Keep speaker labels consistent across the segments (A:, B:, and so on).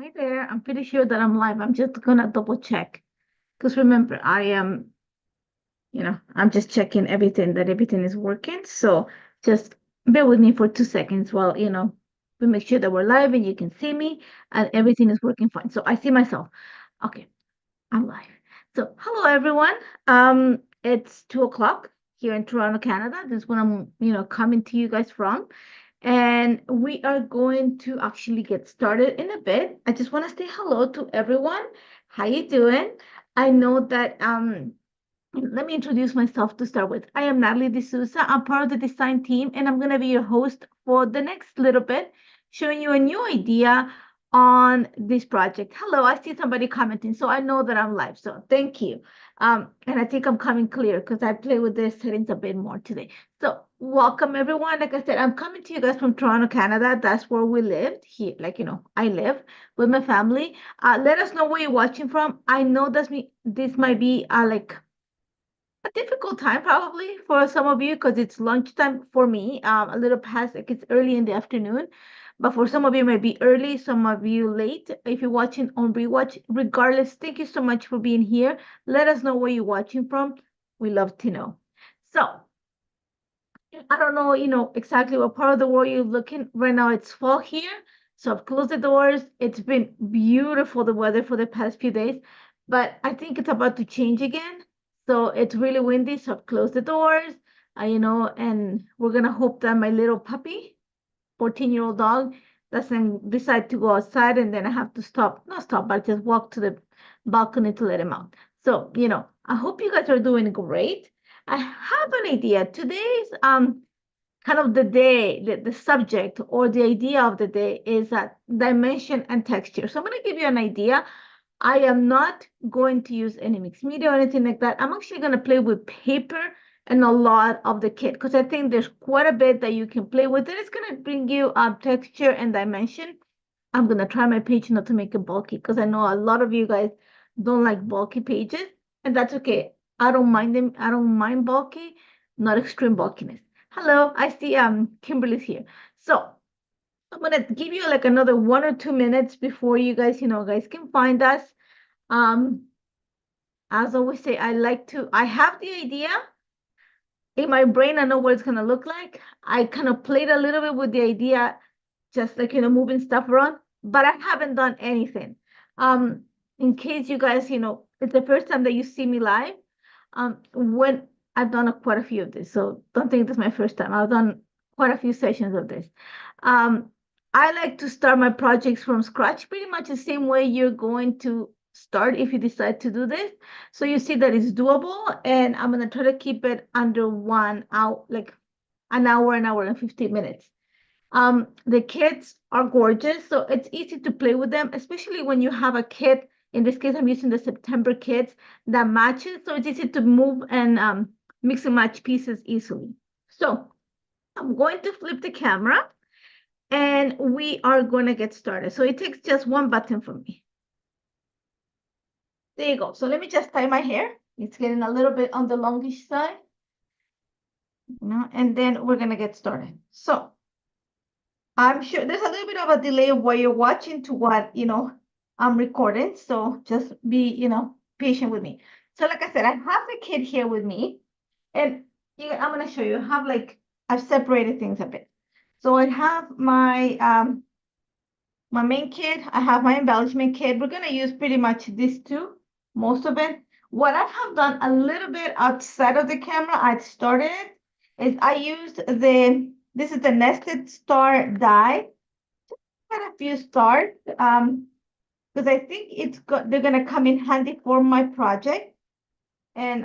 A: Hi there. I'm pretty sure that I'm live. I'm just gonna double check. Because remember, I'm just checking everything that everything is working. So just bear with me for 2 seconds while, we make sure that we're live and you can see me and everything is working fine. So I see myself. Okay, I'm live. So hello everyone. It's 2 o'clock here in Toronto, Canada. This is when I'm, coming to you guys from. And we are going to actually get started in a bit. I just want to say hello to everyone. How you doing? I know that let me introduce myself to start with. I am Nathalie DeSousa. I'm part of the design team and I'm going to be your host for the next little bit, showing you a new idea on this project. Hello, I see somebody commenting, so I know that I'm live. So thank you. And I think I'm coming clear because I play with the settings a bit more today. So welcome everyone. Like I said, I'm coming to you guys from Toronto, Canada. That's where we lived here. I live with my family. Let us know where you're watching from. I know this might be like a difficult time probably for some of you because it's lunchtime for me, a little past, like it's early in the afternoon. But for some of you, it might be early, some of you late. If you're watching on rewatch, regardless, thank you so much for being here. Let us know where you're watching from. We love to know. So I don't know, exactly what part of the world you're looking. Right now, it's fall here. So I've closed the doors. It's been beautiful, the weather for the past few days, but I think it's about to change again. So it's really windy. So I've closed the doors, and we're going to hope that my little puppy, 14-year-old dog, doesn't decide to go outside and then I have to not stop, but just walk to the balcony to let him out. So, I hope you guys are doing great. I have an idea. Today's kind of the day, the subject or the idea of the day is that dimension and texture. So I'm going to give you an idea. I am not going to use any mixed media or anything like that. I'm actually going to play with paper and a lot of the kit because I think there's quite a bit that you can play with. It's going to bring you texture and dimension. I'm going to try my page not to make it bulky because I know a lot of you guys don't like bulky pages, and that's okay. I don't mind them. I don't mind bulky, not extreme bulkiness. Hello, I see Kimberly's here. So I'm gonna give you like another 1 or 2 minutes before you guys, guys can find us. Um, as I always say, I have the idea in my brain. I know what it's gonna look like. I kind of played a little bit with the idea, just like moving stuff around, but I haven't done anything. Um, in case you guys, it's the first time that you see me live. When I've done quite a few of this, so don't think this is my first time. I've done quite a few sessions of this. Um, I like to start my projects from scratch, pretty much the same way you're going to start if you decide to do this. So you see that it's doable, and I'm gonna try to keep it under 1 hour, like an hour and 15 minutes. The kids are gorgeous, so it's easy to play with them, especially when you have a kit. In this case, I'm using the September kits that matches, so it's easy to move and mix and match pieces easily. So I'm going to flip the camera and we are going to get started. So it takes just one button for me. There you go. So let me just tie my hair. It's getting a little bit on the longish side. And then we're going to get started. So I'm sure there's a little bit of a delay while you're watching to what, I'm recording. So just be, patient with me. So like I said, I have the kid here with me. And I'm going to show you. I've separated things a bit. So I have my main kit. I have my embellishment kit. We're going to use pretty much these two, most of it. What I have done a little bit outside of the camera, I started is I used this is the nested star die. Had a few stars because I think they're going to come in handy for my project. And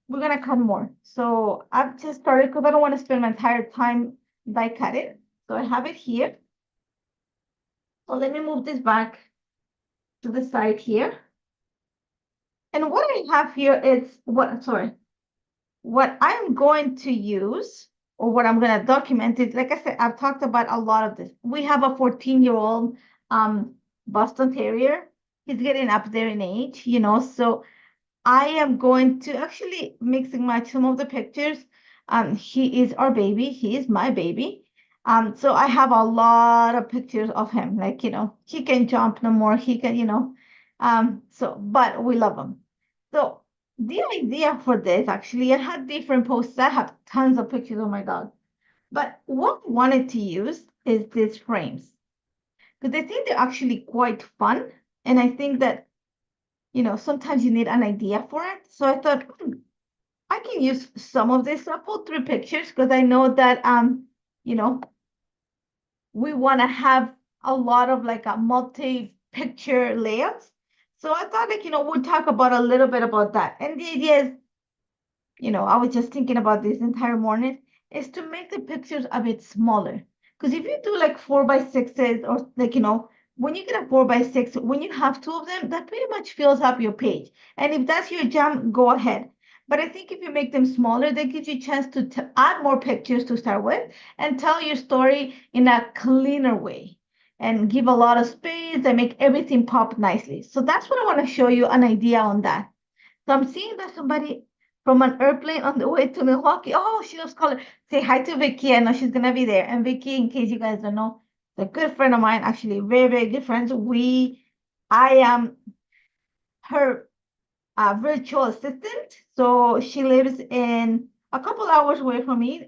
A: we're going to cut more. So I've just started because I don't want to spend my entire time die cutting. So I have it here. So let me move this back to the side here. And what I have here is what I'm going to use or what I'm going to document is, like I said, I've talked about a lot of this. We have a 14-year-old Boston Terrier. He's getting up there in age, so I am going to actually mix and match some of the pictures. He is our baby. He is my baby. So I have a lot of pictures of him. Like, he can jump no more. He can, but we love him. So the idea for this, actually, I had different posts. I have tons of pictures of my dog. But what I wanted to use is these frames because I think they're actually quite fun. And I think that, sometimes you need an idea for it. So I thought, I can use some of this. So I pulled 3 pictures because I know that, you know, we want to have a lot of like a multi-picture layouts. So I thought like, we'll talk about a little bit about that. And the idea is, I was just thinking about this entire morning, is to make the pictures a bit smaller. Because if you do like 4x6s or like, when you get a 4x6, when you have 2 of them, that pretty much fills up your page. And if that's your jam, go ahead. But I think if you make them smaller, that gives you a chance to add more pictures to start with and tell your story in a cleaner way and give a lot of space and make everything pop nicely. So that's what I want to show you an idea on that. So I'm seeing that somebody from an airplane on the way to Milwaukee. Oh, she loves color. Say hi to Vicky. I know she's gonna be there. And Vicky, in case you guys don't know, is a good friend of mine. Actually, very, very good friends. I am her virtual assistant. So she lives in a couple hours away from me,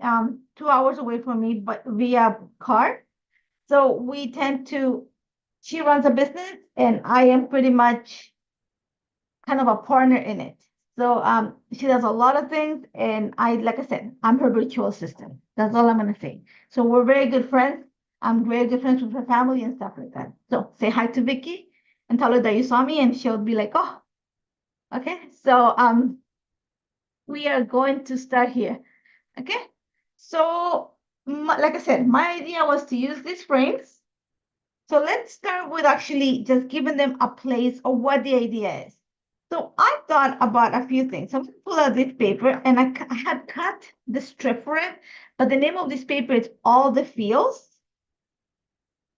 A: 2 hours away from me, but via car. So we tend to. She runs a business, and I am pretty much kind of a partner in it. So she does a lot of things, and like I said, I'm her virtual assistant. That's all I'm gonna say. So we're very good friends. I'm very good friends with her family and stuff like that. So say hi to Vicky and tell her that you saw me, and she'll be like, oh, okay. So we are going to start here. Okay. So like I said, my idea was to use these frames. So let's start with actually just giving them a place of what the idea is. So I thought about a few things. I'm going to pull out this paper, and I had cut the strip for it, but the name of this paper is All the Feels,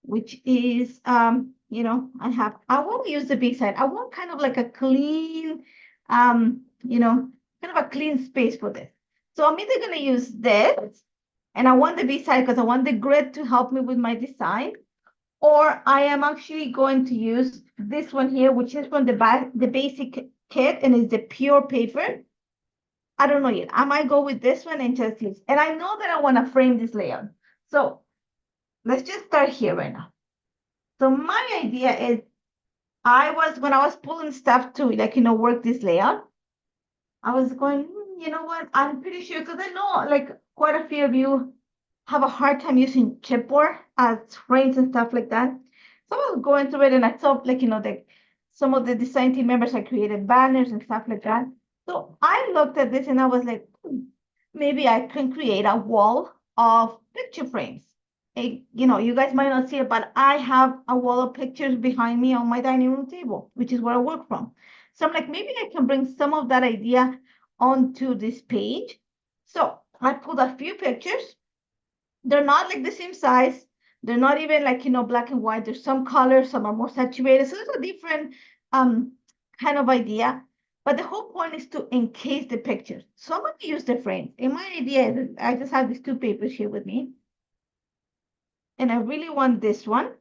A: which is, I want to use the big side. I want kind of like a clean, kind of a clean space for this. So I'm either going to use this, and I want the big side because I want the grid to help me with my design, or I am actually going to use this one here, which is from the basic kit, and it's the pure paper. I don't know yet. I might go with this one and just use. And I know that I want to frame this layout. So let's just start here right now. So my idea is, when I was pulling stuff to work this layout, I was going, you know what? I'm pretty sure because I know like quite a few of you have a hard time using chipboard as frames and stuff like that. So I was going through it, and I saw some of the design team members had created banners and stuff like that. So I looked at this and I was like, maybe I can create a wall of picture frames. You guys might not see it, but I have a wall of pictures behind me on my dining room table, which is where I work from. So I'm like, maybe I can bring some of that idea onto this page. So I pulled a few pictures. They're not like the same size. They're not even like, black and white. There's some colors, some are more saturated. So there's a different kind of idea. But the whole point is to encase the pictures. So I'm going to use the frames. And my idea is I just have these 2 papers here with me. And I really want this one,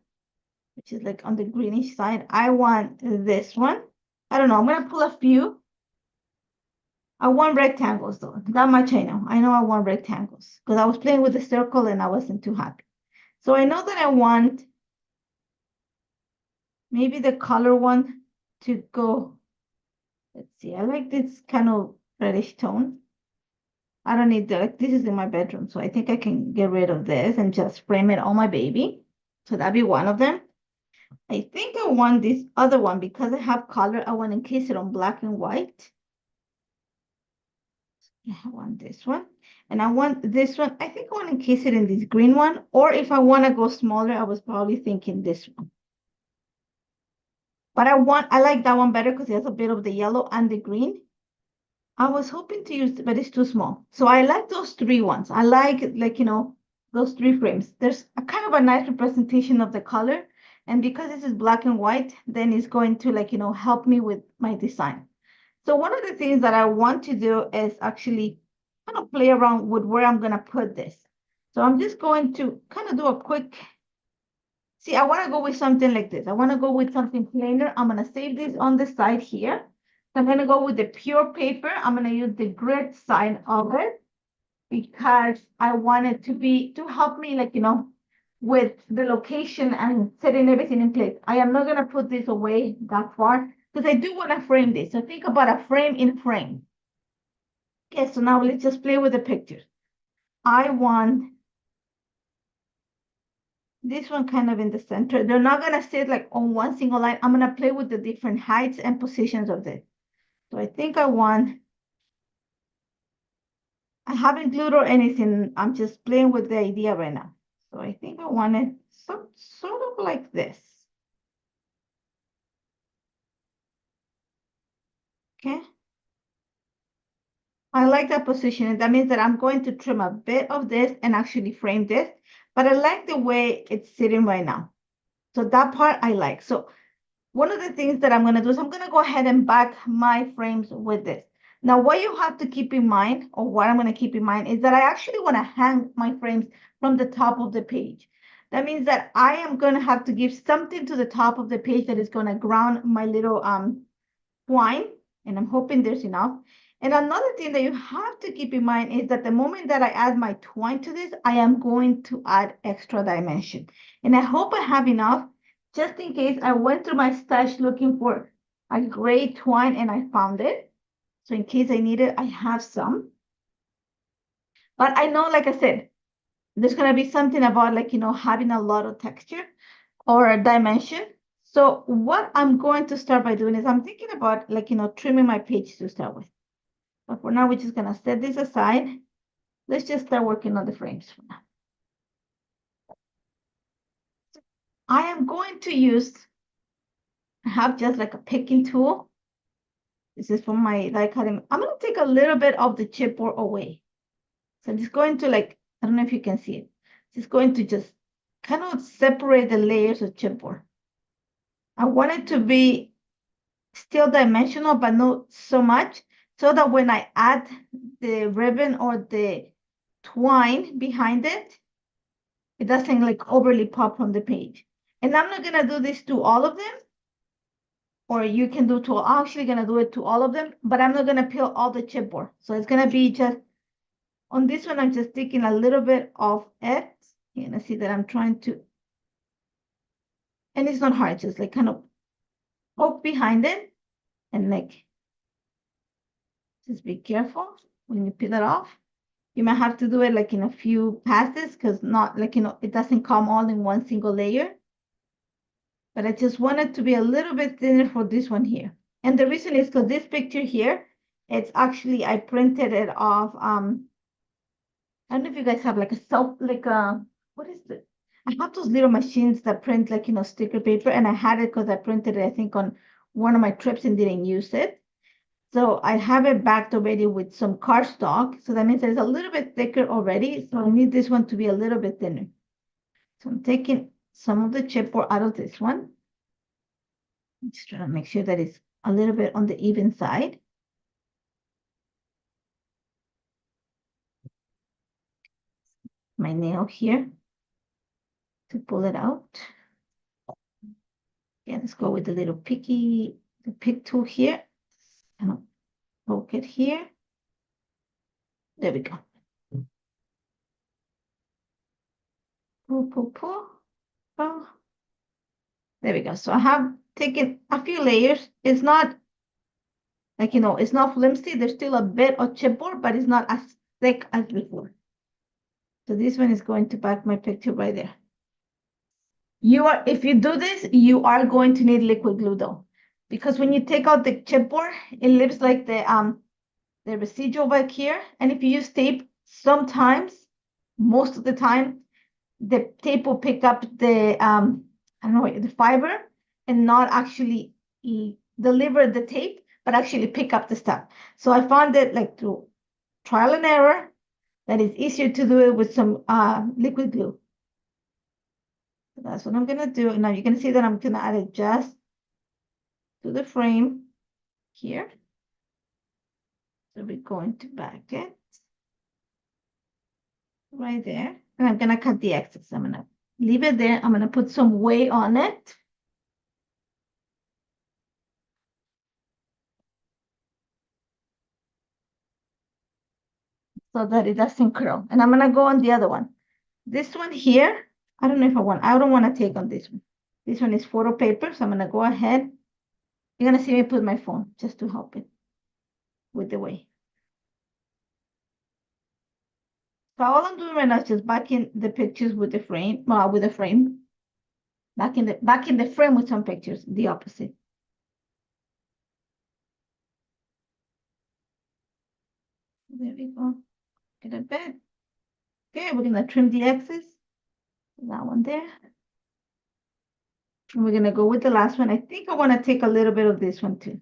A: which is like on the greenish side. I want this one. I don't know. I'm going to pull a few. I want rectangles though. That much I know. I know I want rectangles because I was playing with the circle and I wasn't too happy. So I know that I want maybe the color one to go. Let's see. I like this kind of reddish tone. I don't need this is in my bedroom, so I think I can get rid of this and just frame it on my baby. So that'd be one of them. I think I want this other one because I have color. I want to encase it on black and white. Yeah, I want this one. And I want this one. I think I want to encase it in this green one. Or if I want to go smaller, I was probably thinking this one. But I like that one better because it has a bit of the yellow and the green. I was hoping to use, but it's too small. So I like those 3 ones. I like those 3 frames. There's a kind of a nice representation of the color. And because this is black and white, then it's going to help me with my design. So one of the things that I want to do is actually kind of play around with where I'm going to put this. So I'm just going to kind of do a quick, see, I want to go with something like this. I want to go with something plainer. I'm going to save this on the side here. I'm going to go with the pure paper. I'm going to use the grid side of it because I want it to help me, like, with the location and setting everything in place. I am not going to put this away that far because I do want to frame this. So think about a frame in frame. Okay, so now let's just play with the pictures. I want this one kind of in the center. They're not going to sit like on one single line. I'm going to play with the different heights and positions of this. So I think I haven't glued or anything. I'm just playing with the idea right now. So I think I want it sort of like this. Okay. I like that position. That means that I'm going to trim a bit of this and actually frame this, but I like the way it's sitting right now. So that part I like. So one of the things that I'm going to do is I'm going to go ahead and back my frames with this. Now, what you have to keep in mind, or what I'm going to keep in mind, is that I actually want to hang my frames from the top of the page. That means that I am going to have to give something to the top of the page that is going to ground my little twine, and I'm hoping there's enough. And another thing that you have to keep in mind is that the moment that I add my twine to this, I am going to add extra dimension. And I hope I have enough, just in case I went through my stash looking for a gray twine and I found it. So in case I need it, I have some. But I know, like I said, there's going to be something about, like, having a lot of texture or a dimension. So what I'm going to start by doing is I'm thinking about, like, trimming my page to start with. But for now, we're just going to set this aside. Let's just start working on the frames for now. I am going to have just like a picking tool. This is from my die cutting. I'm going to take a little bit of the chipboard away. So I'm just going to, like, I don't know if you can see it. Just going to just kind of separate the layers of chipboard. I want it to be still dimensional, but not so much, so that when I add the ribbon or the twine behind it, it doesn't like overly pop from the page. And I'm not gonna do this to all of them, or you can do to, I'm actually gonna do it to all of them, but I'm not gonna peel all the chipboard. So it's gonna be just, on this one, I'm just taking a little bit of it. You're gonna see that I'm trying to, and it's not hard, just like kind of poke behind it and like, just be careful when you peel it off. You might have to do it like in a few passes because not like, it doesn't come all in one single layer. But I just want it to be a little bit thinner for this one here. And the reason is because this picture here, it's actually, I printed it off. I don't know if you guys have like what is it? I have those little machines that print like, sticker paper, and I had it because I printed it, I think, on one of my trips and didn't use it. So I have it backed already with some cardstock. So that means it's a little bit thicker already. So I need this one to be a little bit thinner. So I'm taking some of the chipboard out of this one. I'm just trying to make sure that it's a little bit on the even side. My nail here to pull it out. Yeah, let's go with the little the pick tool here. And I'll poke it here. There we go. Pull, pull, pull. Oh. There we go. So I have taken a few layers. It's not like, it's not flimsy. There's still a bit of chipboard, but it's not as thick as before. So this one is going to back my picture right there. If you do this, you are going to need liquid glue though, because when you take out the chipboard, it leaves like the residual back here. And if you use tape, sometimes, most of the time, the tape will pick up the I don't know, the fiber, and not actually deliver the tape, but actually pick up the stuff. So I found that, like, through trial and error, that it's easier to do it with some liquid glue. So that's what I'm gonna do. Now you're gonna see that I'm gonna add it just to the frame here. So we're going to back it right there. And I'm gonna cut the excess. I'm gonna leave it there. I'm gonna put some weight on it. So that it doesn't curl. And I'm gonna go on the other one. This one here, I don't know if I don't want to take on this one. This one is photo paper, so I'm gonna go ahead. You're gonna see me put my phone just to help it with the weight. So all I'm doing right now is just backing the pictures with the frame, with the frame. Back in the frame with some pictures, the opposite. There we go. Get it back. Okay, we're gonna trim the excess. That one there. And we're gonna go with the last one. I think I want to take a little bit of this one too.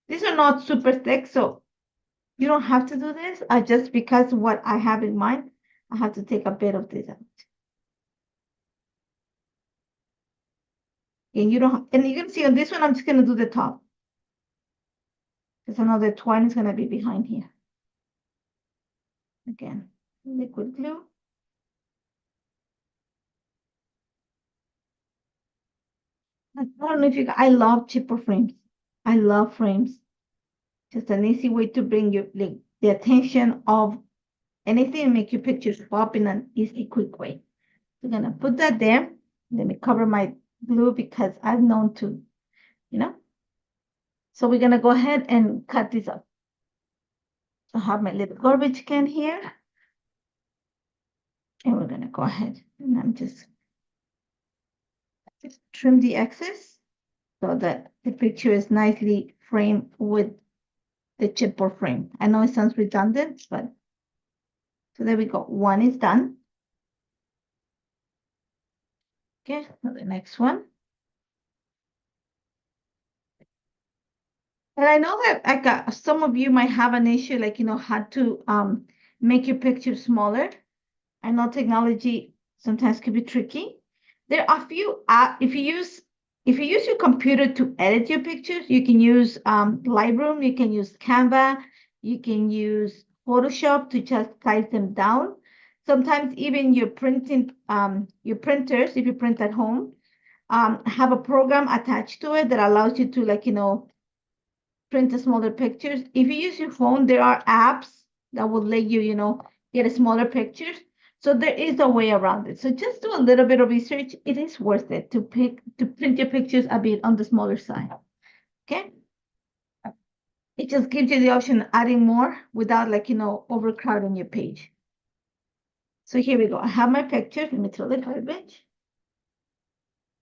A: These are not super thick, so you don't have to do this. I just, because what I have in mind, I have to take a bit of this out. And you don't, and you can see on this one, I'm just gonna do the top. Because I know the twine is gonna be behind here. Again, liquid glue. I don't know if you, I love cheaper frames. I love frames. Just an easy way to bring you like, the attention of anything and make your pictures pop in an easy, quick way. We're gonna put that there. Let me cover my glue because I've known to, you know. So we're gonna go ahead and cut this up. So I have my little garbage can here. And we're gonna go ahead and I'm just trim the excess so that the picture is nicely framed with the chipboard frame. I know it sounds redundant, but so there we go. One is done. Okay, now the next one. And I know that I got some of you might have an issue, like how to make your picture smaller. I know technology sometimes can be tricky. There are a few if you use your computer to edit your pictures, you can use Lightroom, you can use Canva, you can use Photoshop to just size them down. Sometimes even your your printers, if you print at home, have a program attached to it that allows you to print smaller pictures. If you use your phone, there are apps that will let you, get a smaller pictures. So there is a way around it. So just do a little bit of research. It is worth it to print your pictures a bit on the smaller side. Okay. It just gives you the option of adding more without overcrowding your page. So here we go. I have my pictures. Let me throw the garbage.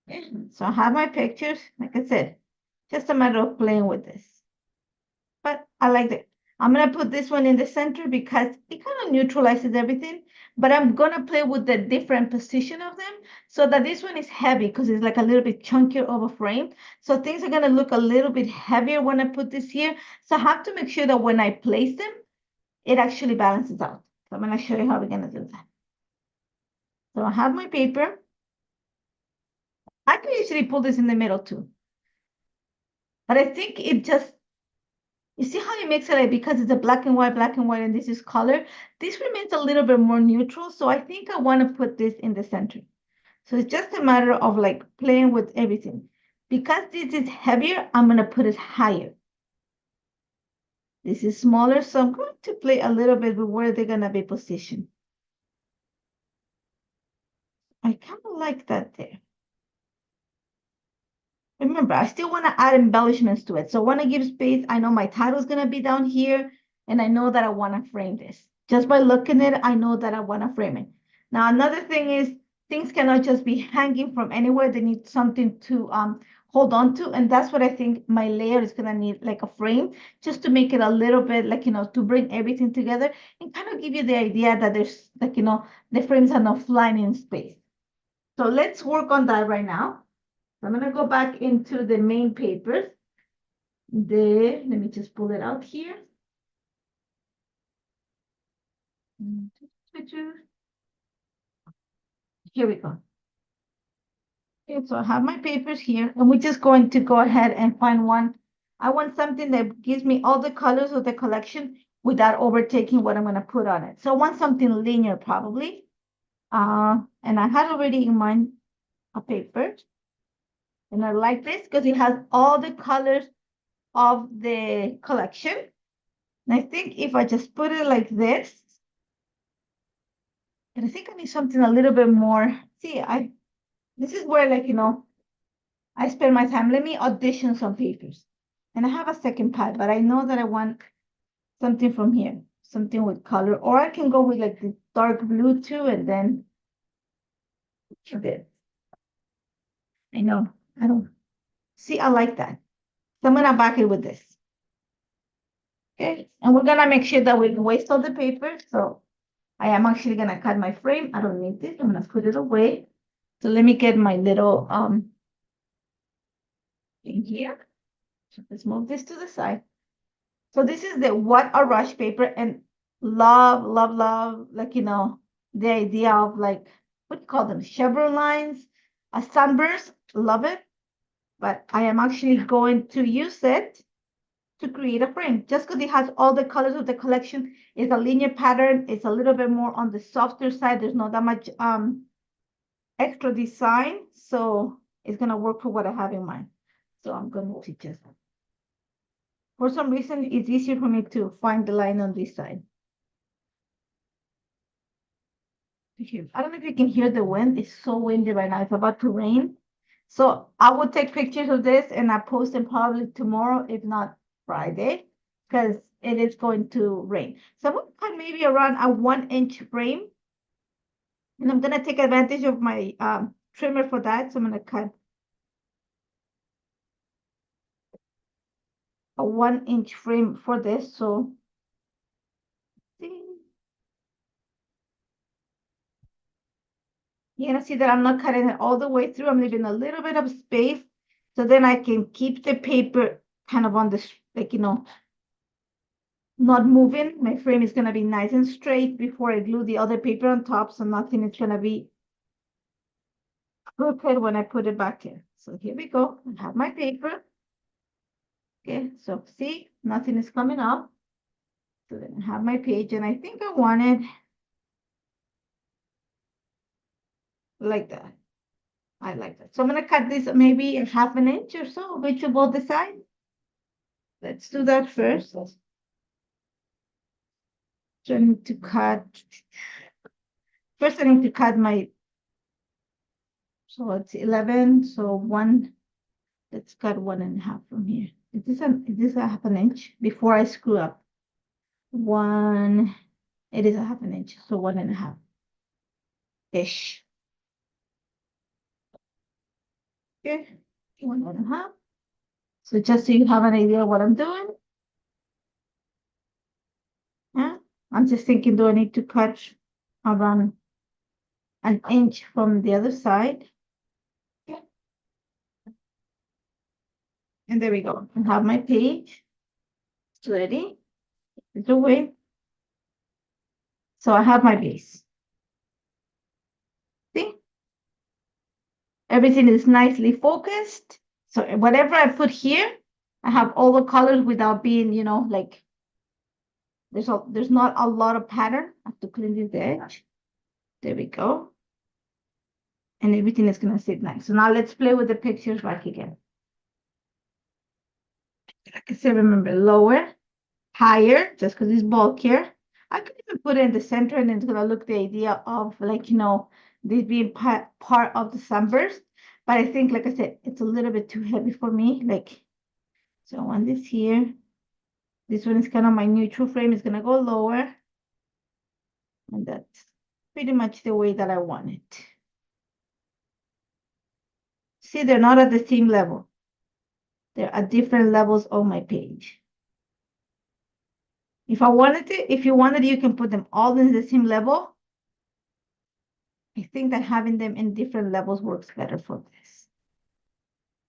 A: Okay. So I have my pictures. Like I said, just a matter of playing with this. But I like it. I'm gonna put this one in the center because it kind of neutralizes everything, but I'm gonna play with the different position of them so that this one is heavy because it's like a little bit chunkier of a frame. So things are gonna look a little bit heavier when I put this here. So I have to make sure that when I place them, it actually balances out. So I'm gonna show you how we're gonna do that. So I have my paper. I can usually pull this in the middle too, but I think it just, you see how you mix it, like, because it's a black and white, and this is color. This remains a little bit more neutral. So I think I want to put this in the center. So it's just a matter of like playing with everything. Because this is heavier, I'm going to put it higher. This is smaller, so I'm going to play a little bit with where they're going to be positioned. I kind of like that there. Remember, I still want to add embellishments to it. So when I give space, I know my title is going to be down here, and I know that I want to frame this. Just by looking at it, I know that I want to frame it. Now, another thing is things cannot just be hanging from anywhere. They need something to hold on to, and that's what I think my layer is going to need, like a frame, just to make it a little bit like, to bring everything together and kind of give you the idea that there's like, the frames are not flying in space. So let's work on that right now. I'm going to go back into the main papers. Let me just pull it out here. Here we go. Okay, so I have my papers here, and we're just going to go ahead and find one. I want something that gives me all the colors of the collection without overtaking what I'm going to put on it. So I want something linear, probably. And I had already in mind a paper. And I like this because it has all the colors of the collection. And I think if I just put it like this, and I think I need something a little bit more. See, this is where, like, I spend my time. Let me audition some papers. And I have a second pad, but I know that I want something from here, something with color, or I can go with like the dark blue too, and then this. I know, I don't see, I like that. So I'm gonna back it with this. Okay, and we're gonna make sure that we don't waste all the paper. So I am actually gonna cut my frame. I don't need this. I'm gonna put it away. So let me get my little in here. So let's move this to the side. So this is the What a Rush paper, and love, love, love, like, the idea of like, what do you call them? Chevron lines, a sunburst, love it. But I am actually going to use it to create a frame. Just because it has all the colors of the collection, it's a linear pattern. It's a little bit more on the softer side. There's not that much extra design. So it's gonna work for what I have in mind. So I'm going to just, for some reason, it's easier for me to find the line on this side. I don't know if you can hear the wind. It's so windy right now. It's about to rain. So I will take pictures of this and I post them probably tomorrow, if not Friday, because it is going to rain. So I'm going to cut maybe around a 1-inch frame. And I'm going to take advantage of my trimmer for that. So I'm going to cut a 1-inch frame for this. So see, you're gonna see that I'm not cutting it all the way through. I'm leaving a little bit of space so then I can keep the paper kind of on the, like, not moving. My frame is gonna be nice and straight before I glue the other paper on top, so nothing is gonna be crooked when I put it back in. So here we go. I have my paper. Okay, so see, nothing is coming up. So then I have my page, and I think I want it like that. I like that. So I'm gonna cut this maybe a 1/2 inch or so, which will both the sides. Let's do that first. So I need to cut. First, I need to cut my. So it's 11. So one. Let's cut 1.5 from here. Is this a 1/2 inch before I screw up? One. It is a 1/2 inch. So 1.5 ish. Okay. 1.5. So just so you have an idea of what I'm doing. Yeah. I'm just thinking, do I need to cut around an inch from the other side? Okay. And there we go. I have my page. It's ready. It's away. So I have my base. See? Everything is nicely focused. So whatever I put here, I have all the colors without being, like there's not a lot of pattern. I have to clean this edge. There we go. And everything is gonna sit nice. So now let's play with the pictures back again. Like I said, remember, lower, higher, just because it's bulkier. I could even put it in the center and it's gonna look the idea of, like, this being part of the sunburst. But I think, like I said, it's a little bit too heavy for me. Like, so I want this here. This one is kind of my neutral frame. It's gonna go lower. And that's pretty much the way that I want it. See, they're not at the same level. They're at different levels on my page. If you wanted, you can put them all in the same level. I think that having them in different levels works better for this.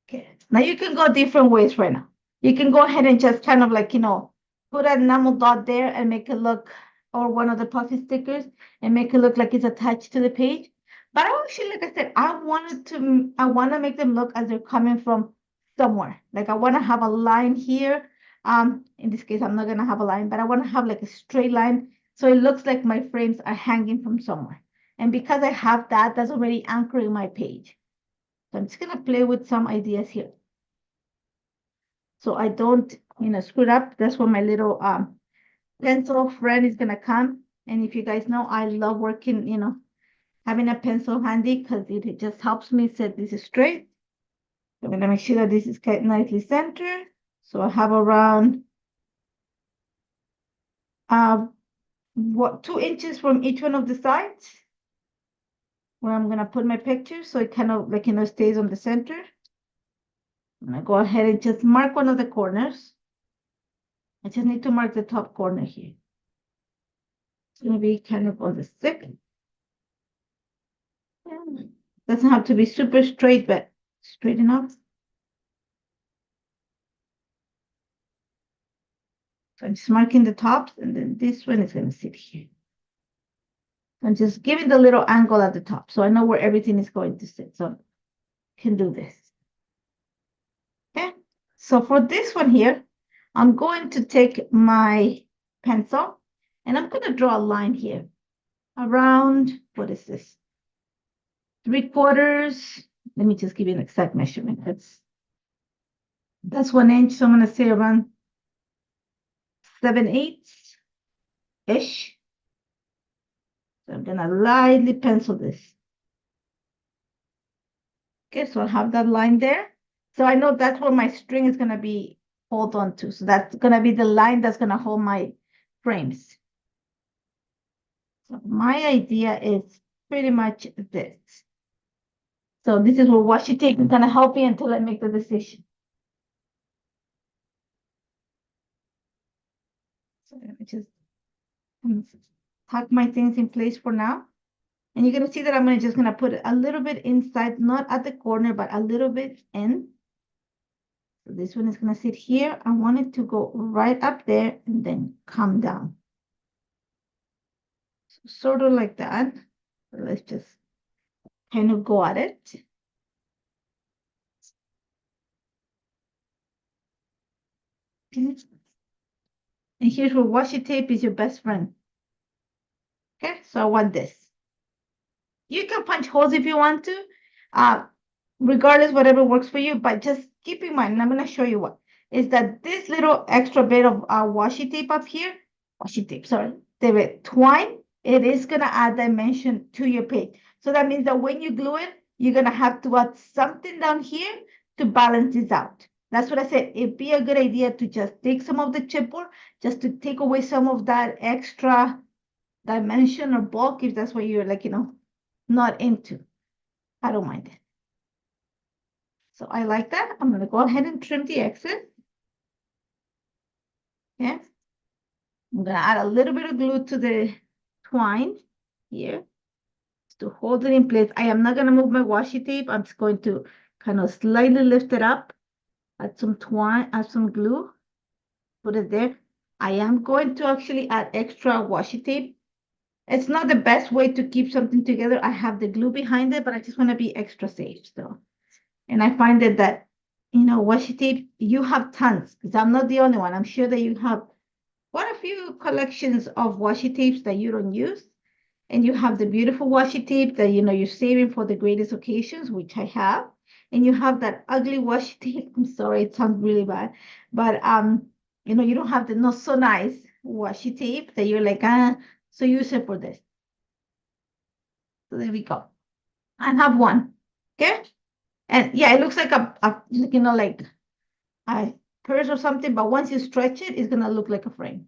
A: Okay, now you can go different ways right now. You can go ahead and just kind of like, put an enamel dot there and make it look, or one of the puffy stickers and make it look like it's attached to the page. But I actually, like I said, I want to make them look as they're coming from somewhere. Like I want to have a line here. In this case, I'm not gonna have a line, but I want to have like a straight line so it looks like my frames are hanging from somewhere. And because I have that, that's already anchoring my page. So I'm just gonna play with some ideas here. So I don't, screw it up. That's where my little pencil friend is gonna come. And if you guys know, I love working, having a pencil handy because it just helps me set this straight. I'm gonna make sure that this is nicely centered. So I have around 2 inches from each one of the sides where I'm gonna put my picture, so it kind of like stays on the center. I'm gonna go ahead and just mark one of the corners. I just need to mark the top corner here. It's gonna be kind of on the stick. Doesn't have to be super straight, but straight enough. So I'm just marking the tops, and then this one is gonna sit here. I'm just giving the little angle at the top, so I know where everything is going to sit. So I can do this. Okay. So for this one here, I'm going to take my pencil and I'm going to draw a line here around, what is this? 3/4. Let me just give you an exact measurement. That's 1 inch. So I'm going to say around 7/8-ish. So I'm going to lightly pencil this. Okay, so I have that line there. So I know that's where my string is going to be hold on to. So that's going to be the line that's going to hold my frames. So my idea is pretty much this. So this is where washi tape is going to help me until I make the decision. So let me just tuck my things in place for now. And you're going to see that I'm just going to put it a little bit inside, not at the corner, but a little bit in. So this one is going to sit here. I want it to go right up there and then come down. So sort of like that. So let's just kind of go at it. Okay. And here's where washi tape is your best friend. Okay, so I want this. You can punch holes if you want to, regardless, whatever works for you, but just keep in mind, and I'm going to show you what, is that this little extra bit of washi tape up here, the twine, it is going to add dimension to your page. So that means that when you glue it, you're going to have to add something down here to balance this out. That's what I said. It'd be a good idea to just take some of the chipboard, just to take away some of that extra dimension or bulk, if that's what you're like, not into. I don't mind it. So I like that. I'm going to go ahead and trim the excess. Okay. I'm going to add a little bit of glue to the twine here to hold it in place. I am not going to move my washi tape. I'm just going to kind of slightly lift it up, add some twine, add some glue, put it there. I am going to actually add extra washi tape. It's not the best way to keep something together. I have the glue behind it, but I just want to be extra safe still. And I find that, washi tape, you have tons, because I'm not the only one. I'm sure that you have quite a few collections of washi tapes that you don't use. And you have the beautiful washi tape that, you're saving for the greatest occasions, which I have. And you have that ugly washi tape. I'm sorry, it sounds really bad. But, you don't have the not so nice washi tape that you're like, so use it for this. So there we go. I have one. Okay. And yeah, it looks like like a purse or something, but once you stretch it, it's gonna look like a frame.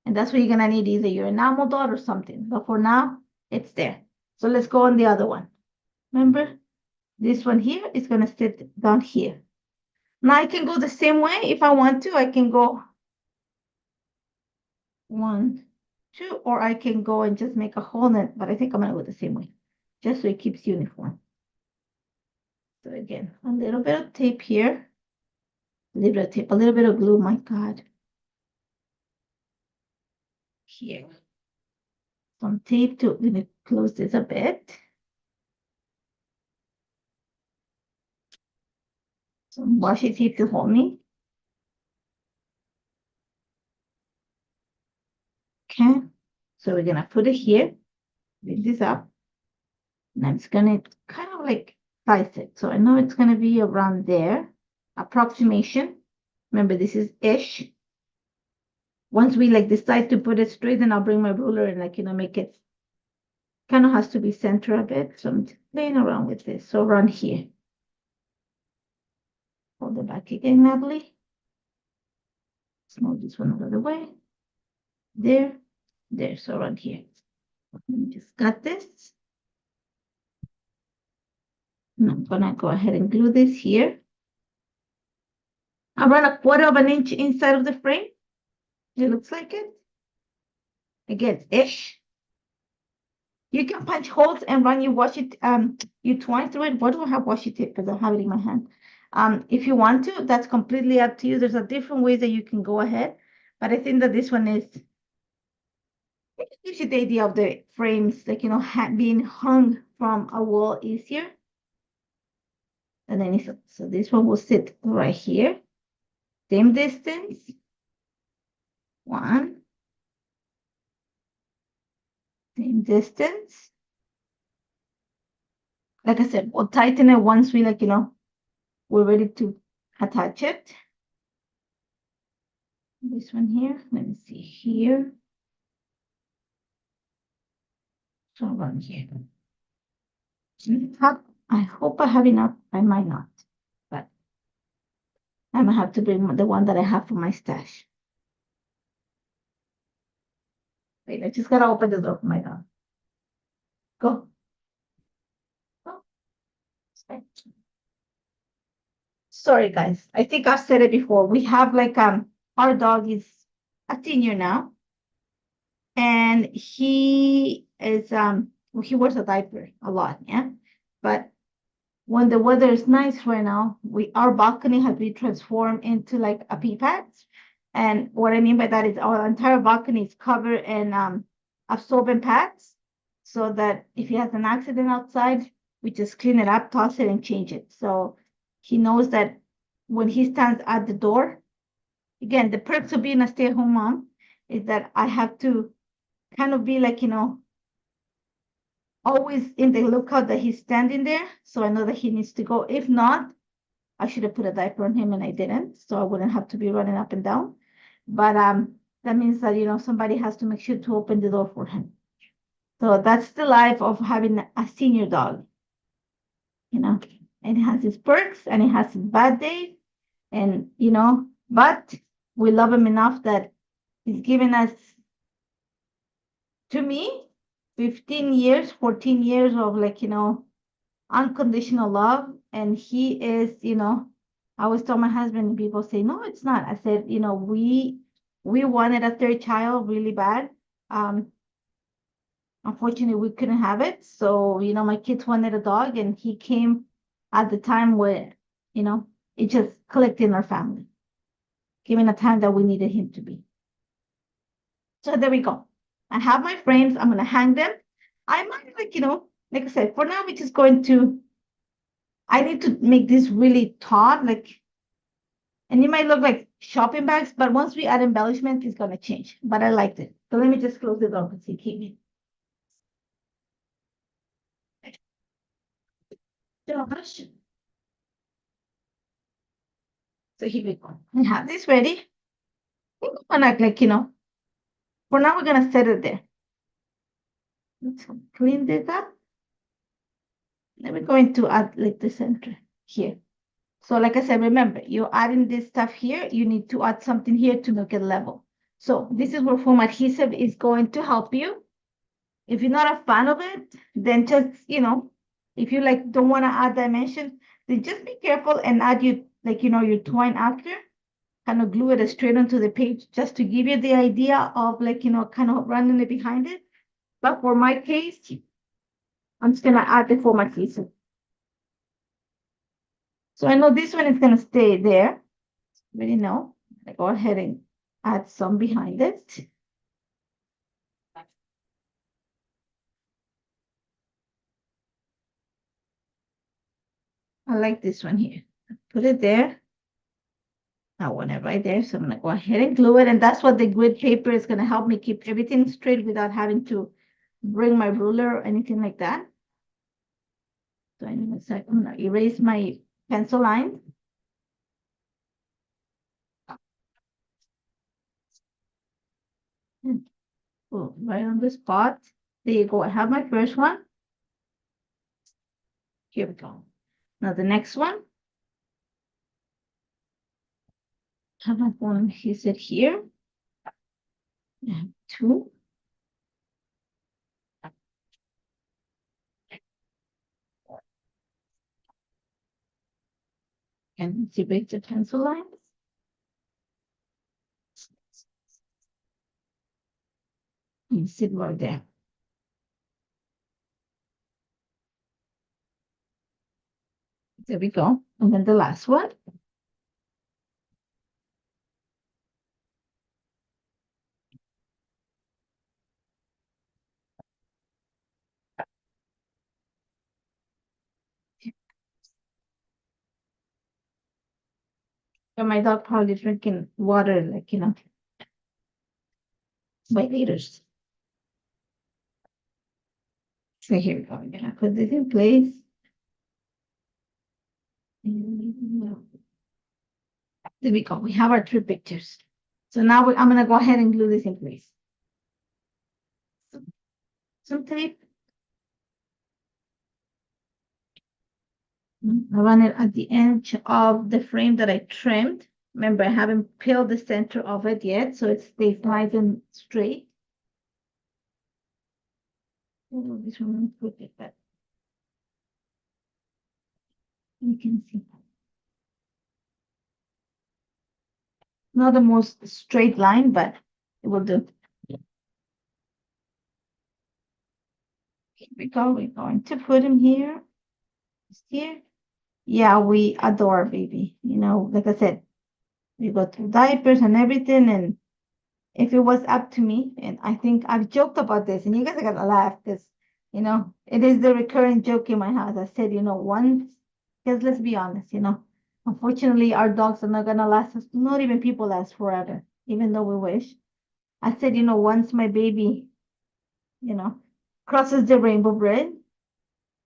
A: And that's what you're gonna need, either your enamel dot or something. But for now, it's there. So let's go on the other one. Remember, this one here is gonna sit down here. Now I can go the same way if I want to. I can go 1, 2, or I can go and just make a hole in it, but I think I'm gonna go the same way, just so it keeps uniform. So again, a little bit of tape here. A little bit of tape, a little bit of glue, my God. Here. Some tape to, let me close this a bit. Some washi tape to hold me. Okay, so we're gonna put it here, bring this up. And I'm just gonna kind of like slice it. So I know it's gonna be around there. Approximation. Remember, this is ish. Once we like decide to put it straight, then I'll bring my ruler and like, make it kind of has to be center a bit. So I'm just playing around with this. So around here. Hold it back again, Natalie. Let's move this one out of the way. There, there. So around here. Let me just cut this. And I'm gonna go ahead and glue this here. I run a 1/4 of an inch inside of the frame. It looks like it. Again, ish. You can punch holes and run your washi, you twine through it. Why do I have washi tape? Because I have it in my hand. If you want to, that's completely up to you. There's a different ways that you can go ahead, but I think that this one is, it gives you the idea of the frames, like, being hung from a wall easier. And then so this one will sit right here. Same distance. One. Same distance. Like I said, we'll tighten it once we we're ready to attach it. This one here, let me see here. So around here. I hope I have enough. I might not, but I'm gonna have to bring the one that I have for my stash. Wait, I just gotta open the door for my dog. Go. Go. Sorry, guys. I think I've said it before. We have our dog is a senior now, and he is he wears a diaper a lot, yeah. But when the weather is nice right now, our balcony has been transformed into like a pee pad. And what I mean by that is our entire balcony is covered in absorbent pads, so that if he has an accident outside, we just clean it up, toss it, and change it. So he knows that when he stands at the door, again, the perks of being a stay-at-home mom is that I have to kind of be like, always in the lookout that he's standing there. So I know that he needs to go. If not, I should have put a diaper on him and I didn't. So I wouldn't have to be running up and down. But that means that, somebody has to make sure to open the door for him. So that's the life of having a senior dog. And it has its perks and it has its bad days. And, but we love him enough that he's given us, to me, 15 years, 14 years of unconditional love. And he is, I always tell my husband, and people say, no, it's not. I said, we wanted a third child really bad. Unfortunately, we couldn't have it. So, my kids wanted a dog, and he came at the time where, it just clicked in our family, given a time that we needed him to be. So there we go. I have my frames. I'm going to hang them. I might like I said, for now, we're just going to, I need to make this really taut, and it might look like shopping bags, but once we add embellishment, it's going to change. But I liked it. So let me just close it up and see, keep me. Josh. So here we go. We have this ready. We're going to for now, we're going to set it there. Let's clean this up. Then we're going to add the center here. So like I said, remember, you're adding this stuff here. You need to add something here to make it level. So this is where foam adhesive is going to help you. If you're not a fan of it, then just, if you don't want to add dimension, then just be careful and add your twine after. Kind of glue it straight onto the page just to give you the idea of kind of running it behind it. But for my case, I'm just gonna add the foam adhesive. So I know this one is gonna stay there. Already know. I go ahead and add some behind it. I like this one here. Put it there. I want it right there. So I'm gonna go ahead and glue it. And that's what the grid paper is gonna help me keep everything straight without having to bring my ruler or anything like that. So I'm gonna erase my pencil line. And put right on the spot. There you go. I have my first one. Here we go. Now the next one. Have my phone. He said here. I have two. And erase the pencil lines. And sit right there. There we go. And then the last one. And my dog probably drinking water, like, by liters. So here we go. I'm gonna put this in place. There we go. We have our three pictures. So now I'm gonna go ahead and glue this in place. Some tape. I run it at the edge of the frame that I trimmed. Remember, I haven't peeled the center of it yet, so it stays nice and straight. Oh, this one put it back. You can see. Not the most straight line, but it will do. Here we go. We're going to put him here. Here. Yeah, we adore baby. Like I said, we go through diapers and everything. And if it was up to me, and I think I've joked about this, and you guys are gonna laugh because it is the recurring joke in my house. I said, once, because let's be honest, unfortunately, our dogs are not gonna last us, not even people last forever, even though we wish. I said, once my baby, you know, crosses the rainbow bridge,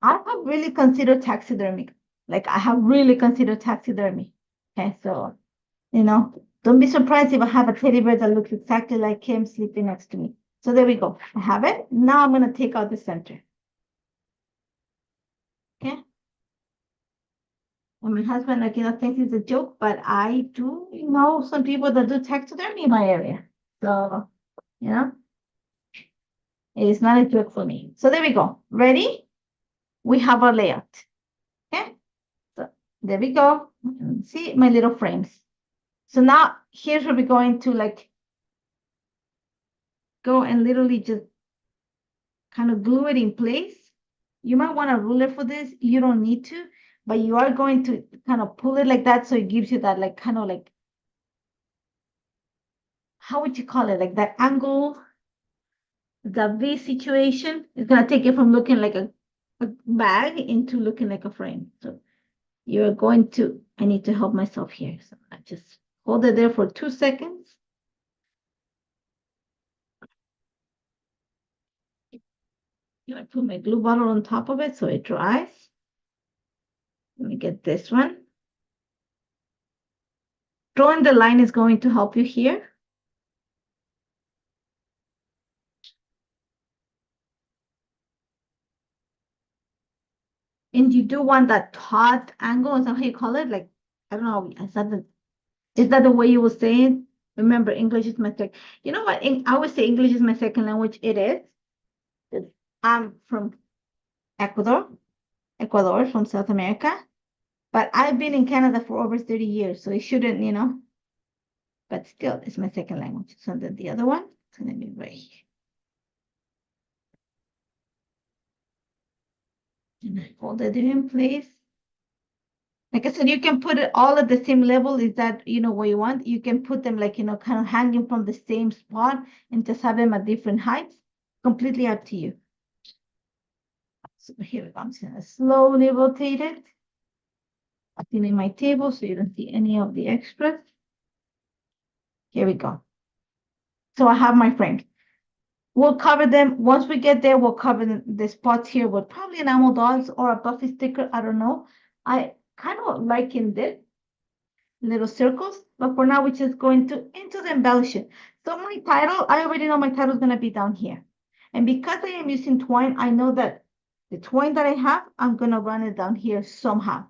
A: I have really considered taxidermy. Like I have really considered taxidermy. Okay, so don't be surprised if I have a teddy bear that looks exactly like him sleeping next to me. So there we go. I have it. Now I'm gonna take out the center. Okay. And my husband, like, thinks it's a joke, but I do know some people that do taxidermy in my area. So, it is not a joke for me. So there we go. Ready? We have our layout. Okay. So there we go. See my little frames. So now here's where we're going to like go and literally just kind of glue it in place. You might want a ruler for this. You don't need to, but you are going to kind of pull it like that. So it gives you that like kind of like, how would you call it? Like that angle, the V situation. It's going to take it from looking like a bag into looking like a frame. So you're going to, I need to help myself here. So I just hold it there for 2 seconds. I put my glue bottle on top of it so it dries. Let me get this one. Drawing the line is going to help you here. And you do want that taut angle, is that how you call it? Like, I don't know, is that the way you will say it? Remember, English is my second. You know what? I would say English is my second language. It is. I'm from Ecuador, from South America. But I've been in Canada for over 30 years, so it shouldn't. But still, it's my second language. So then the other one, it's going to be right here. And I hold it in place. Like I said, you can put it all at the same level. Is that, what you want? You can put them like, kind of hanging from the same spot and just have them at different heights. Completely up to you. So here we go. I'm just going to slowly rotate it. I'm in my table so you don't see any of the extras. Here we go. So I have my frame. We'll cover them once we get there. We'll cover the spots here with probably enamel dots or a Buffy sticker. I don't know. I kind of liking this little circles, but for now we're just going to into the embellishing. So my title, I already know my title is gonna be down here, and because I am using twine, I know that the twine that I have, I'm gonna run it down here somehow,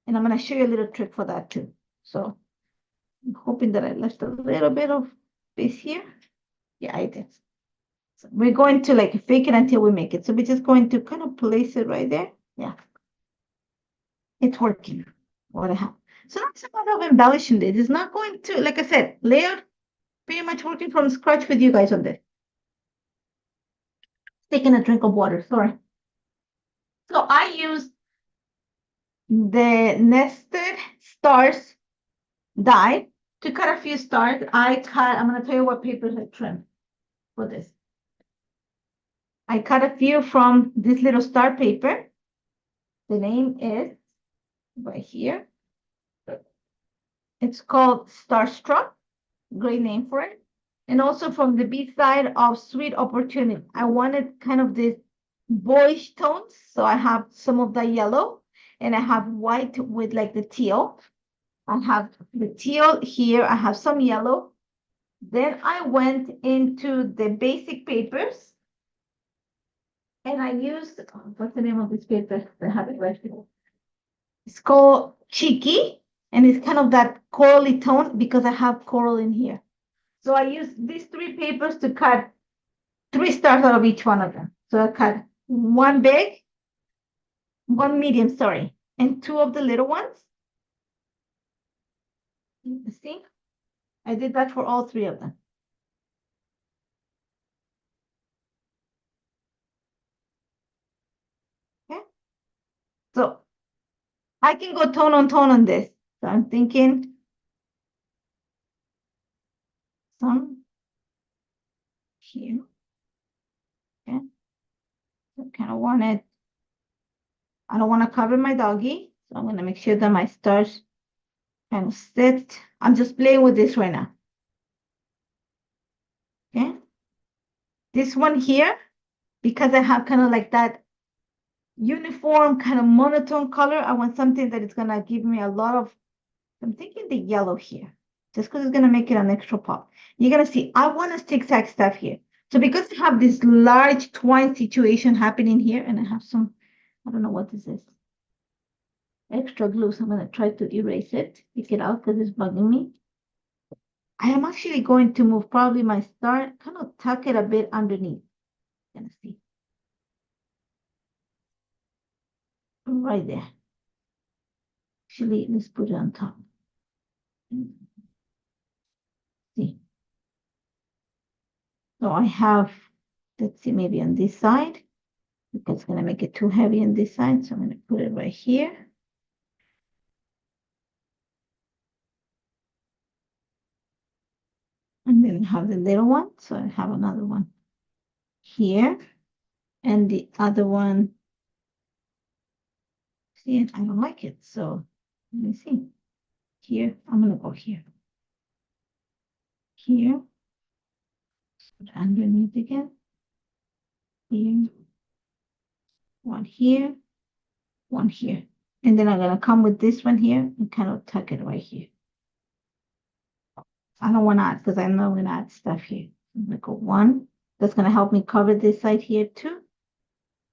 A: and I'm gonna show you a little trick for that too. So I'm hoping that I left a little bit of space here. Yeah, I did. So we're going to like fake it until we make it. So we're just going to kind of place it right there. Yeah, it's working. What I have. So that's a lot of embellishing this. It's not going to, like I said, layout, pretty much working from scratch with you guys on this. Taking a drink of water, sorry. So I use the nested stars die to cut a few stars. I'm going to tell you what papers I trimmed for this. I cut a few from this little star paper. The name is right here. It's called Starstruck. Great name for it. And also from the B side of Sweet Opportunity. I wanted kind of this boyish tones. So I have some of the yellow and I have white with like the teal. I have the teal here. I have some yellow. Then I went into the basic papers and I used, what's the name of this paper? I have it right here. It's called Cheeky and it's kind of that corally tone because I have coral in here. So I used these three papers to cut 3 stars out of each one of them. So I cut one big, one medium, sorry, and 2 of the little ones. See, I did that for all 3 of them. Okay, so I can go tone on this. So I'm thinking some here. Okay, so kind of want it. I don't want to cover my doggy, so I'm going to make sure that my stars kind of sit. I'm just playing with this right now. Okay, this one here, because I have kind of like that uniform kind of monotone color, I want something that is going to give me a lot of, I'm thinking the yellow here, just because it's going to make it an extra pop. You're going to see, I want to zigzag stuff here. So because I have this large twine situation happening here, and I have some, I don't know what this is, extra glue, so I'm going to try to erase it, take it out because it's bugging me. I am actually going to move probably my star, kind of tuck it a bit underneath. Gonna see. Right there. Actually, let's put it on top. See. So I have, let's see, maybe on this side, because it's going to make it too heavy on this side. So I'm going to put it right here. And then I have the little one. So I have another one here. And the other one, see, I don't like it. So let me see. Here, I'm going to go here. Here. Put it underneath again. Here. One here. One here. And then I'm going to come with this one here and kind of tuck it right here. I don't want to add because I know I'm going to add stuff here. I'm going to go one. That's going to help me cover this side here too.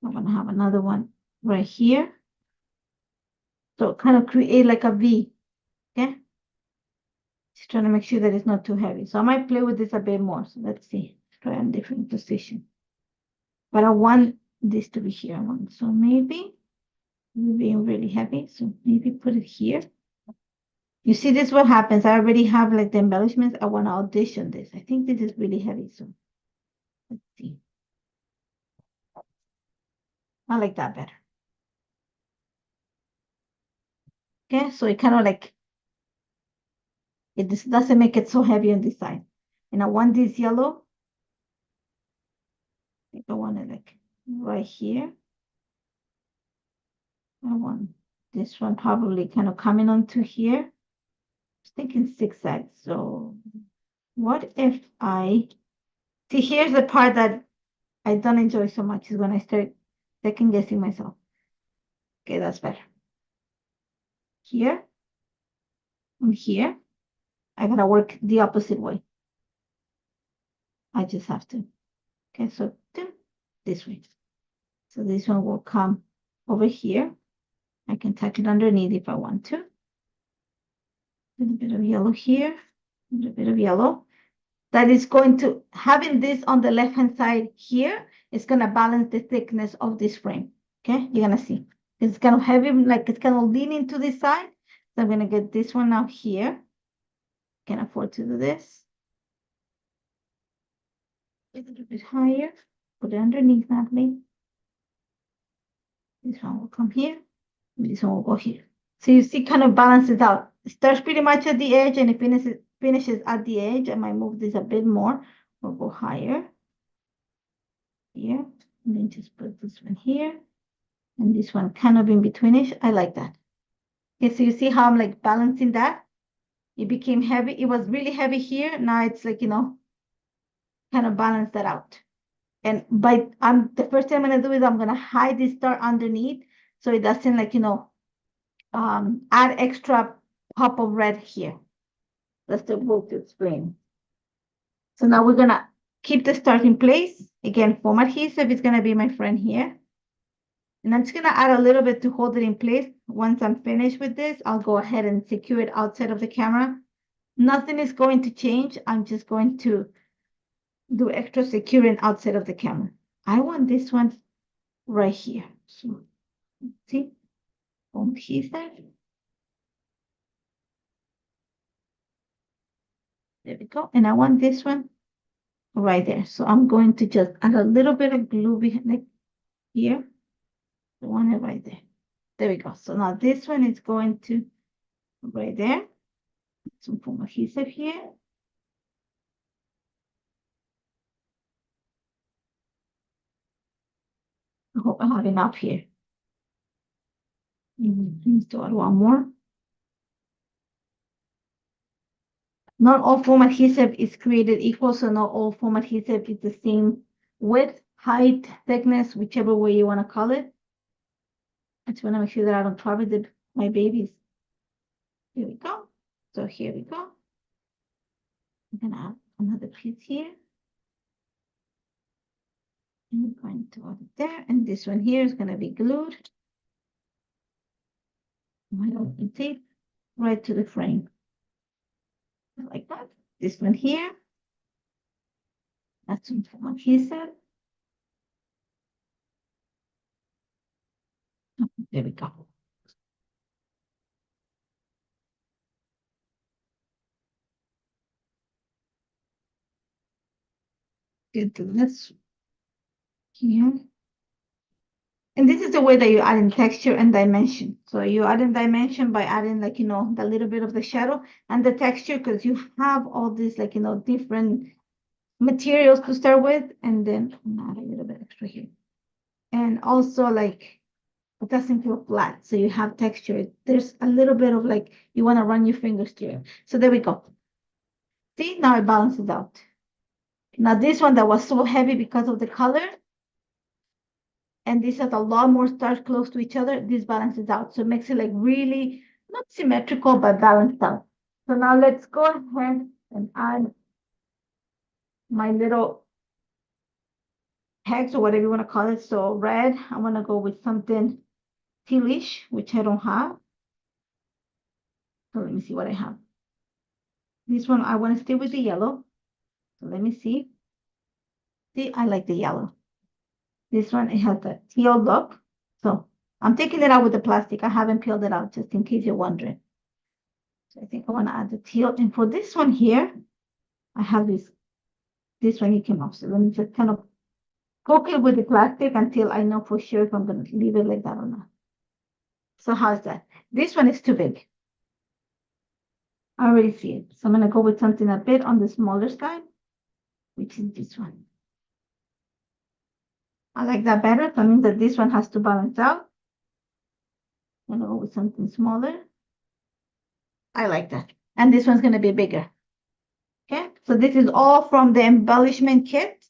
A: I'm going to have another one right here. So kind of create like a V. Okay. Just trying to make sure that it's not too heavy. So I might play with this a bit more. So let's see. Let's try a different position. But I want this to be here. So maybe being really heavy. So maybe put it here. You see, this what happens. I already have like the embellishments. I want to audition this. I think this is really heavy. So let's see. I like that better. Okay, so it kind of like, it just doesn't make it so heavy on this side. And I want this yellow. I think I want it like right here. I want this one probably kind of coming onto here. I was thinking zigzag. So what if I See, here's the part that I don't enjoy so much is when I start second guessing myself. Okay, that's better. Here and here, I gotta work the opposite way. I just have to. Okay, so this way. So this one will come over here. I can tuck it underneath if I want to. A little bit of yellow here, a little bit of yellow. That is going to, having this on the left-hand side here, is gonna balance the thickness of this frame. Okay, you're gonna see. It's kind of heavy, like it's kind of leaning to this side. So I'm gonna get this one out here. Can afford to do this. A little bit higher. Put it underneath, Natalie. This one will come here. And this one will go here. So you see, kind of balances out. It starts pretty much at the edge and it finishes at the edge. I might move this a bit more. We'll go higher. Here. And then just put this one here. And this one kind of in betweenish. I like that. Okay, so you see how I'm like balancing that? It became heavy. It was really heavy here. Now it's like, kind of balance that out. And the first thing I'm gonna do is I'm gonna hide this star underneath so it doesn't like, add extra pop of red here. That's the book to explain. So now we're gonna keep the start in place. Again, foam adhesive is gonna be my friend here. And I'm just gonna add a little bit to hold it in place. Once I'm finished with this, I'll go ahead and secure it outside of the camera. Nothing is going to change. I'm just going to do extra securing outside of the camera. I want this one right here. So see, foam adhesive. There we go. And I want this one right there. So I'm going to just add a little bit of glue behind, like here. I want it right there. There we go. So now this one is going to right there. Some foam adhesive here. I hope I have enough here. Let's do add one more. Not all foam adhesive is created equal, so not all foam adhesive is the same width, height, thickness, whichever way you want to call it. I just want to make sure that I don't trouble my babies. Here we go. So here we go. I'm gonna add another piece here. And I'm going to add it there. And this one here is gonna be glued. With tape right to the frame. Like that. This one here. That's some foam adhesive. There we go. Get to this here. And this is the way that you add in texture and dimension. So you add in dimension by adding like, the little bit of the shadow and the texture, because you have all these like, different materials to start with. And then add a little bit extra here. And also like, it doesn't feel flat. So you have texture. There's a little bit of like, you want to run your fingers through it. So there we go. See, now it balances out. Now this one that was so heavy because of the color, and this has a lot more stars close to each other, this balances out. So it makes it like really, not symmetrical, but balanced out. So now let's go ahead and add my little hex or whatever you want to call it. So red, I want to go with something tealish, which I don't have. So let me see what I have. This one, I want to stay with the yellow. So let me see. See, I like the yellow. This one, it has a teal look. So I'm taking it out with the plastic. I haven't peeled it out, just in case you're wondering. So I think I want to add the teal. And for this one here, I have this one it came off. So let me just kind of poke it with the plastic until I know for sure if I'm going to leave it like that or not. So how's that? This one is too big. I already see it. So I'm going to go with something a bit on the smaller side, which is this one. I like that better. That means that this one has to balance out. I'm going to go with something smaller. I like that. And this one's going to be bigger. Okay, so this is all from the embellishment kit.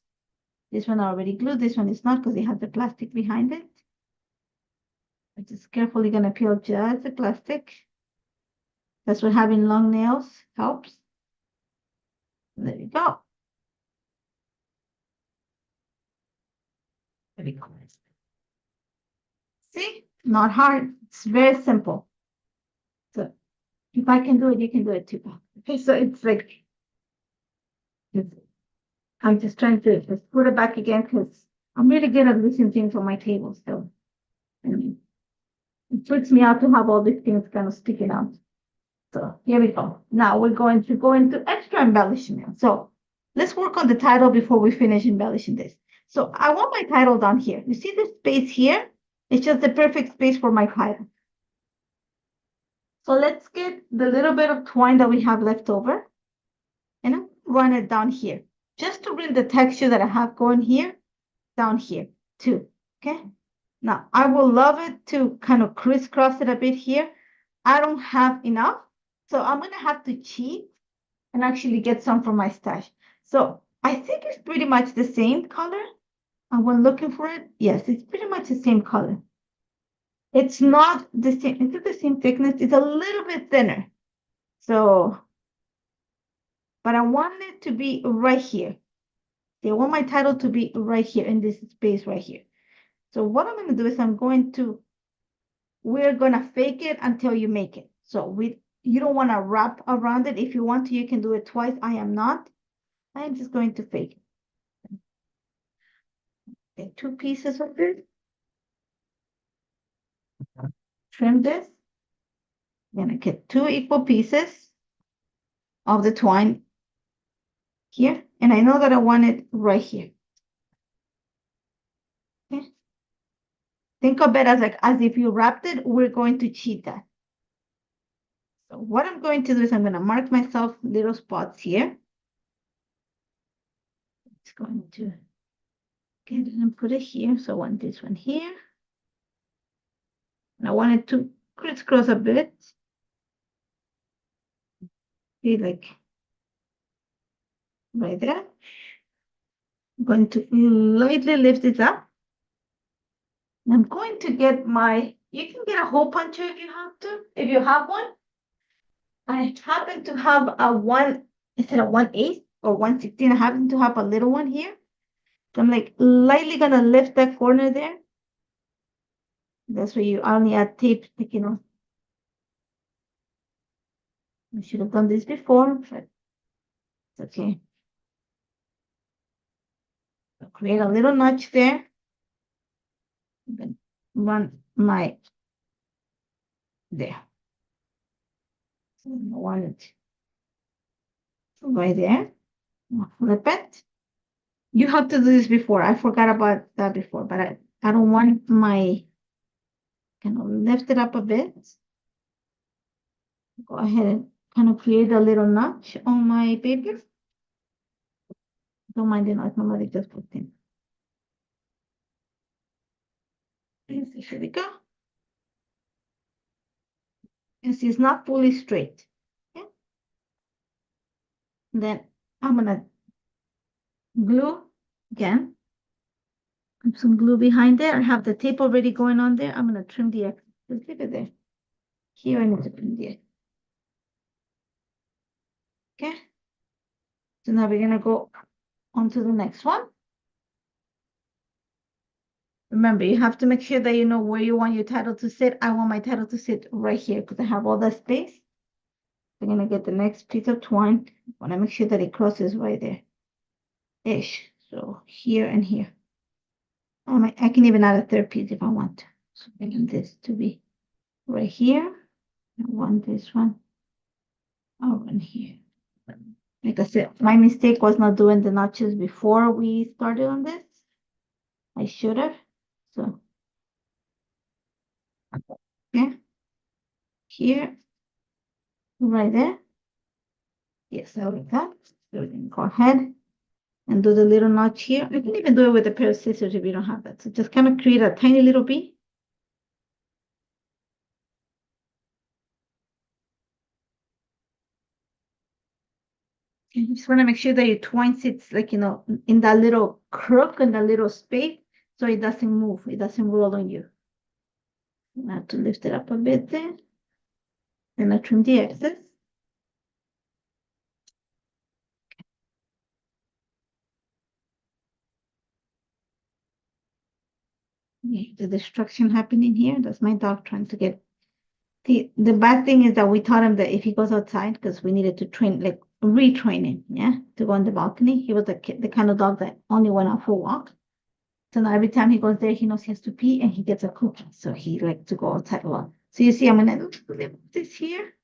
A: This one I already glued. This one is not because it has the plastic behind it. I'm just carefully gonna peel just the plastic. That's what having long nails helps. There you go. Very cool. See, not hard. It's very simple. So if I can do it, you can do it too. Okay, so it's like I'm just trying to just put it back again because I'm really good at losing things on my table still. I mean, it freaks me out to have all these things kind of sticking out. So here we go. Now we're going to go into extra embellishment. So let's work on the title before we finish embellishing this. So I want my title down here. You see this space here? It's just the perfect space for my title. So let's get the little bit of twine that we have left over and run it down here. Just to bring the texture that I have going here, down here too, okay? Now, I will love it to kind of crisscross it a bit here. I don't have enough, so I'm gonna have to cheat and actually get some from my stash. So I think it's pretty much the same color. And when looking for it, yes, it's pretty much the same color. It's not the same, it's the same thickness, it's a little bit thinner. So, but I want it to be right here. I want my title to be right here in this space right here. So what I'm gonna do is we're gonna fake it until you make it. So you don't wanna wrap around it. If you want to, you can do it twice. I am not. I am just going to fake it. Get 2 pieces of it. Trim this. I'm gonna get 2 equal pieces of the twine here. And I know that I want it right here. Okay. Think of it as if you wrapped it, we're going to cheat that. So what I'm going to do is I'm going to mark myself little spots here. It's going to get it and put it here. So I want this one here. And I want it to crisscross a bit. See, like right there. I'm going to lightly lift it up. And I'm going to get you can get a hole puncher if you have one. I happen to have a 1/8 or 1/16. I happen to have a little one here. So I'm like lightly gonna lift that corner there. That's where you only add tape sticking on. I should have done this before, but it's okay. I'll create a little notch there. Then run my there. So I want it right there. I'll flip it. You have to do this before. I forgot about that before, but I don't want my kind of lift it up a bit. Go ahead and kind of create a little notch on my paper. Don't mind the notch, normally just put in. Here we go. You see, it's not fully straight. Okay? Then I'm gonna glue again. Put some glue behind there. I have the tape already going on there. I'm gonna trim the excess. Just leave it there. Here I need to trim the excess. Okay. So now we're gonna go on to the next one. Remember, you have to make sure that you know where you want your title to sit. I want my title to sit right here because I have all that space. I'm gonna get the next piece of twine. I want to make sure that it crosses right there. Ish. So here and here. I can even add a third piece if I want to. So I want this to be right here. I want this one over here. Like I said, my mistake was not doing the notches before we started on this. I should have. So, yeah. Here, right there. Yes, I like that. So we can go ahead and do the little notch here. You can even do it with a pair of scissors if you don't have that. So just kind of create a tiny little bee. You just want to make sure that your twine sits like, in that little crook and that little space so it doesn't move, it doesn't roll on you. I have to lift it up a bit there. And I trim the excess. Yeah, the destruction happening here. That's my dog trying to get. The bad thing is that we taught him that if he goes outside, because we needed to train, like retrain him, yeah, to go on the balcony. He was the kind of dog that only went out for a walk. So now every time he goes there, he knows he has to pee and he gets a cookie. So he likes to go outside a lot. So you see, I'm gonna leave this here.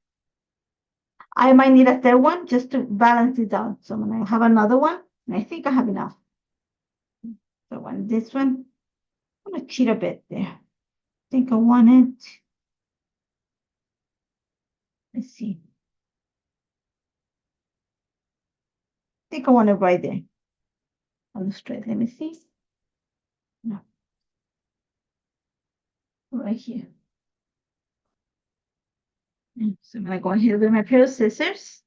A: I might need a third one just to balance it out. So I'm gonna have another one, and I think I have enough. So this one, I'm gonna cheat a bit there. I think I want it. Let's see. I think I want it right there on the straight. Let me see. No, right here. So I'm gonna go ahead with my pair of scissors.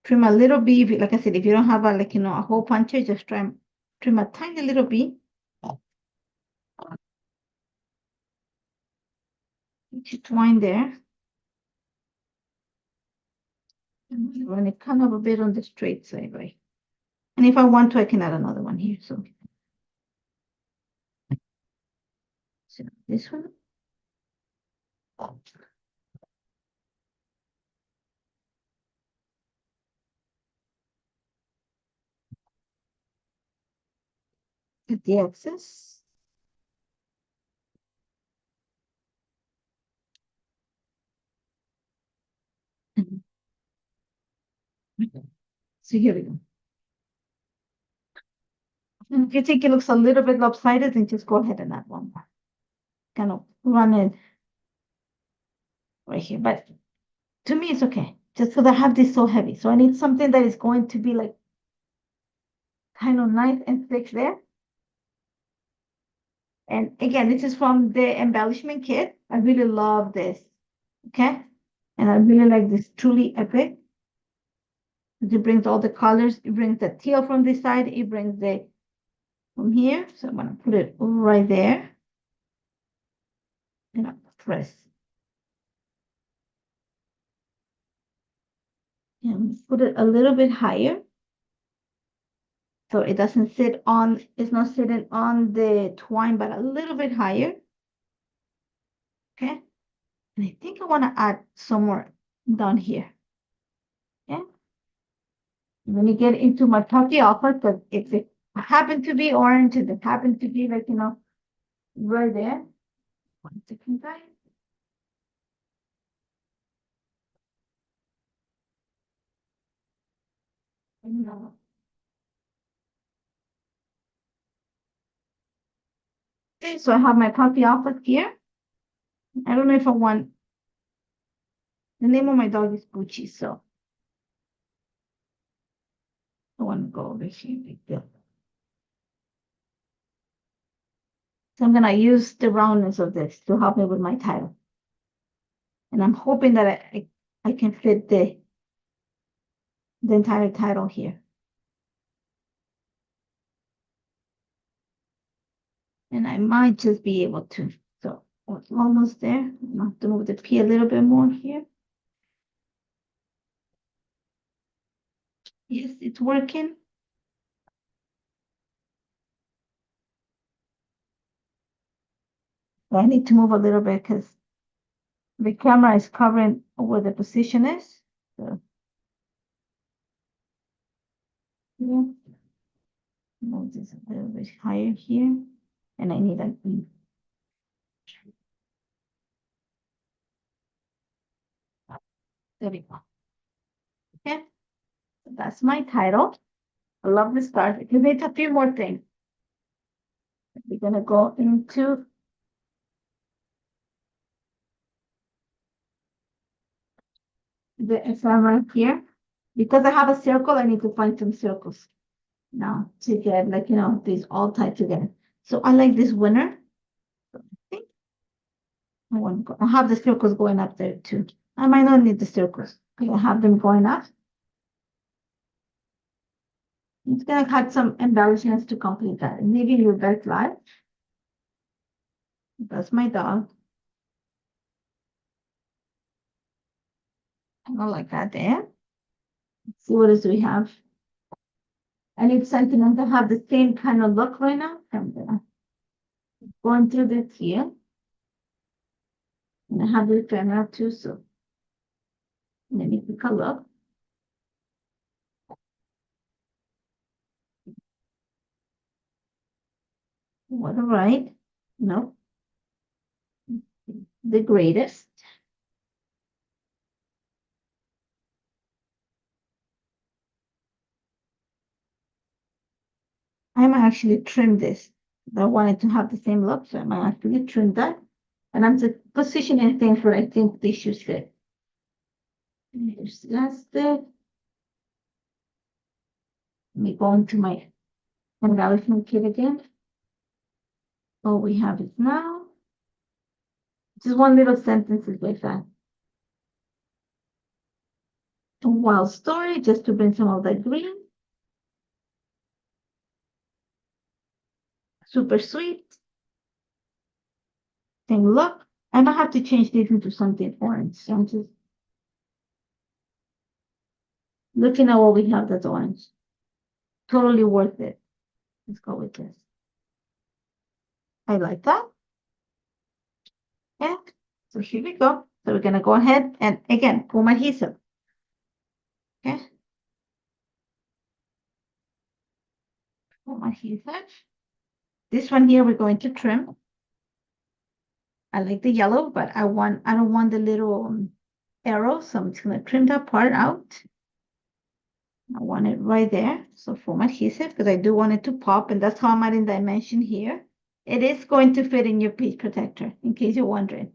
A: Trim a little bit. Like I said, if you don't have a hole puncher, just trim a tiny little bit. Each twine there. And run it kind of a bit on the straight side, right? And if I want to, I can add another one here. So this one. Get the excess. So here we go. And if you think it looks a little bit lopsided, then just go ahead and add one more. Kind of run it right here. But to me, it's okay. Just because I have this so heavy. So I need something that is going to be like kind of nice and thick there. And again, this is from the embellishment kit. I really love this. Okay. And I really like this truly epic. It brings all the colors. It brings the teal from this side. It brings the from here. So I'm gonna put it right there. And I press. And put it a little bit higher. So it doesn't sit on, it's not sitting on the twine, but a little bit higher. Okay. And I think I want to add some more down here. Okay. When you get into my puffy offer, because if it happened to be orange and it happened to be like, right there. 1 second, guys. No. Okay, so I have my puppy outfit here. I don't know if I want, the name of my dog is Gucci, so I want to go over here like that. So I'm gonna use the roundness of this to help me with my title. And I'm hoping that I can fit the entire title here. And I might just be able to. So it's almost there. I'm gonna have to move the P a little bit more here. Yes, it's working. But I need to move a little bit because the camera is covering where the position is. So yeah. Move this a little bit higher here. And I need an E. There we go. Okay. So that's my title. I love this card because it's a few more things. We're gonna go into the ephemera here. Because I have a circle, I need to find some circles now to get these all tied together. So I like this winner. I think I have the circles going up there too. I might not need the circles. I have them going up. I'm just gonna cut some embellishments to complete that. Maybe your best life. That's my dog. I don't like that there. Let's see what else we have. I need something to have the same kind of look right now. I'm gonna go through this here. And I have the camera too, so let me take a look. What a ride. No, the greatest. I might actually trim this. I wanted to have the same look, so I might actually trim that. And I'm just positioning things where I think they should fit. That's it. Let me go into my embellishment kit again. Oh, we have it now. Just one little sentence is like that. A wild story, just to bring some of that green. Super sweet. Same look. I might have to change this into something orange. So I'm just looking at what we have that's orange. Totally worth it. Let's go with this. I like that. Yeah. So here we go. So we're gonna go ahead and again pull my adhesive. Okay. Pull my adhesive. This one here we're going to trim. I like the yellow, but I don't want the little arrow, so I'm just gonna trim that part out. I want it right there. So for my adhesive, because I do want it to pop, and that's how I'm adding dimension here. It is going to fit in your page protector, in case you're wondering.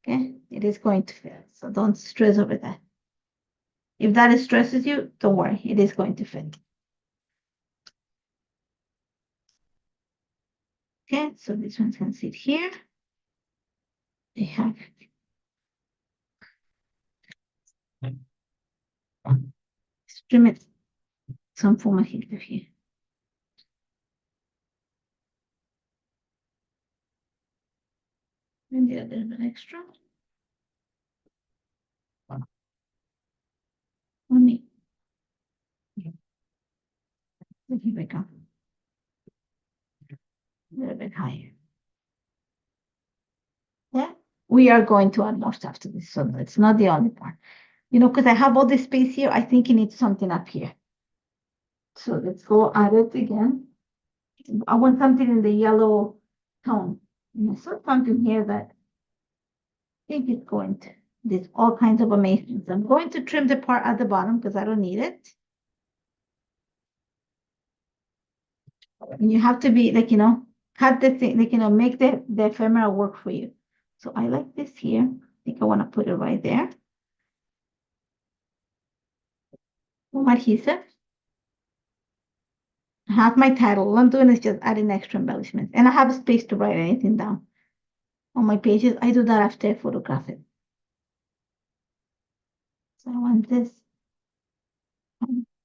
A: Okay, it is going to fit, so don't stress over that. If that stresses you, don't worry, it is going to fit. Okay, so this one's gonna sit here. They have trim it some form of adhesive here. Maybe a little bit extra. Let me. Here we go. A little bit higher. Yeah, we are going to add more stuff to this, so it's not the only part. You know, because I have all this space here, I think it needs something up here. So let's go add it again. I want something in the yellow tone. And I saw something here that I think it's going to, there's all kinds of amazing. I'm going to trim the part at the bottom because I don't need it. And you have to be like, cut the thing, like, make the ephemera work for you. So I like this here. I think I want to put it right there. More adhesive. I have my title. All I'm doing is just adding extra embellishments. And I have a space to write anything down. On my pages, I do that after I photograph it. So I want this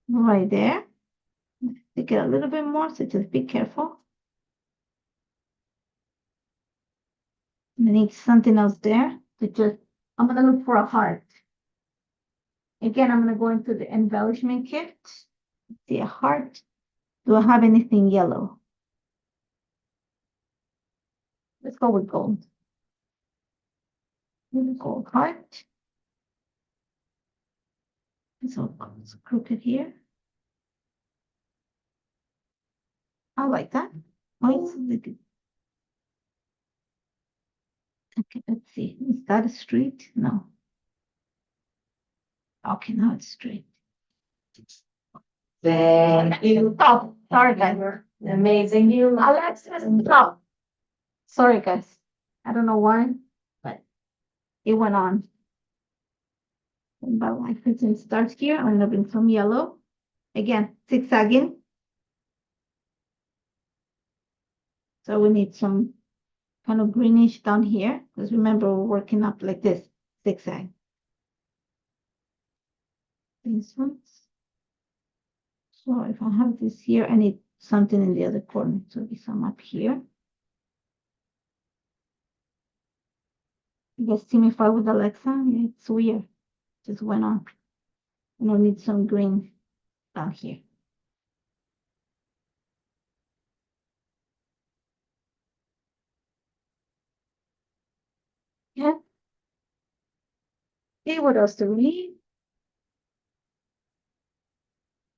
A: right there. Stick it a little bit more, so just be careful. And I need something else there to just, I'm gonna look for a heart. Again, I'm gonna go into the embellishment kit. See a heart. Do I have anything yellow? Let's go with gold. Gold heart. So it's crooked here. I like that. Oh, it's good. Okay, let's see. Is that a straight? No. Okay, now it's straight. Thank you. Oh, sorry, guys. Amazing. You, Alexis. Stop. Sorry, guys. I don't know why, but it went on. But like it starts here. I'm gonna bring some yellow. Again, zigzagging. So we need some kind of greenish down here, because remember we're working up like this, zigzag. These ones. So if I have this here, I need something in the other corner. So be some up here. You guys see me fight with Alexa? It's weird. Just went on. And I need some green down here. Yeah. Okay, what else do we need?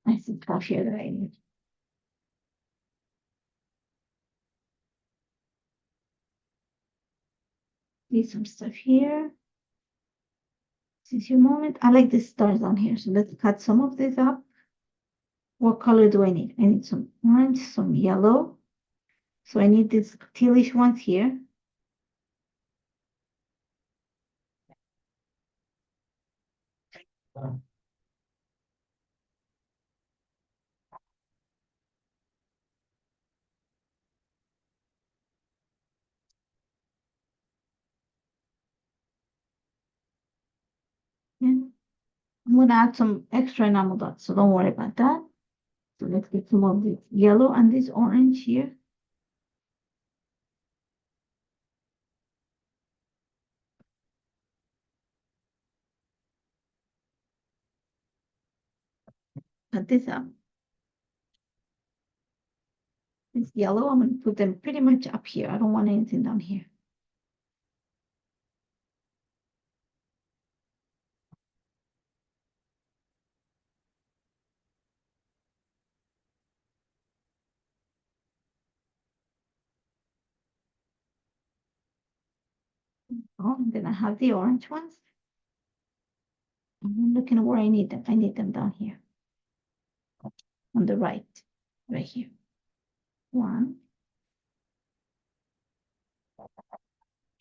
A: I see stuff here that I need. Need some stuff here. This is your moment. I like the stars on here. So let's cut some of this up. What color do I need? I need some orange, some yellow. So I need these tealish ones here. And I'm gonna add some extra enamel dots, so don't worry about that. So let's get some of this yellow and this orange here. Cut this up. This yellow, I'm gonna put them pretty much up here. I don't want anything down here. Oh, and then I have the orange ones. I'm looking where I need them. I need them down here. On the right here. One,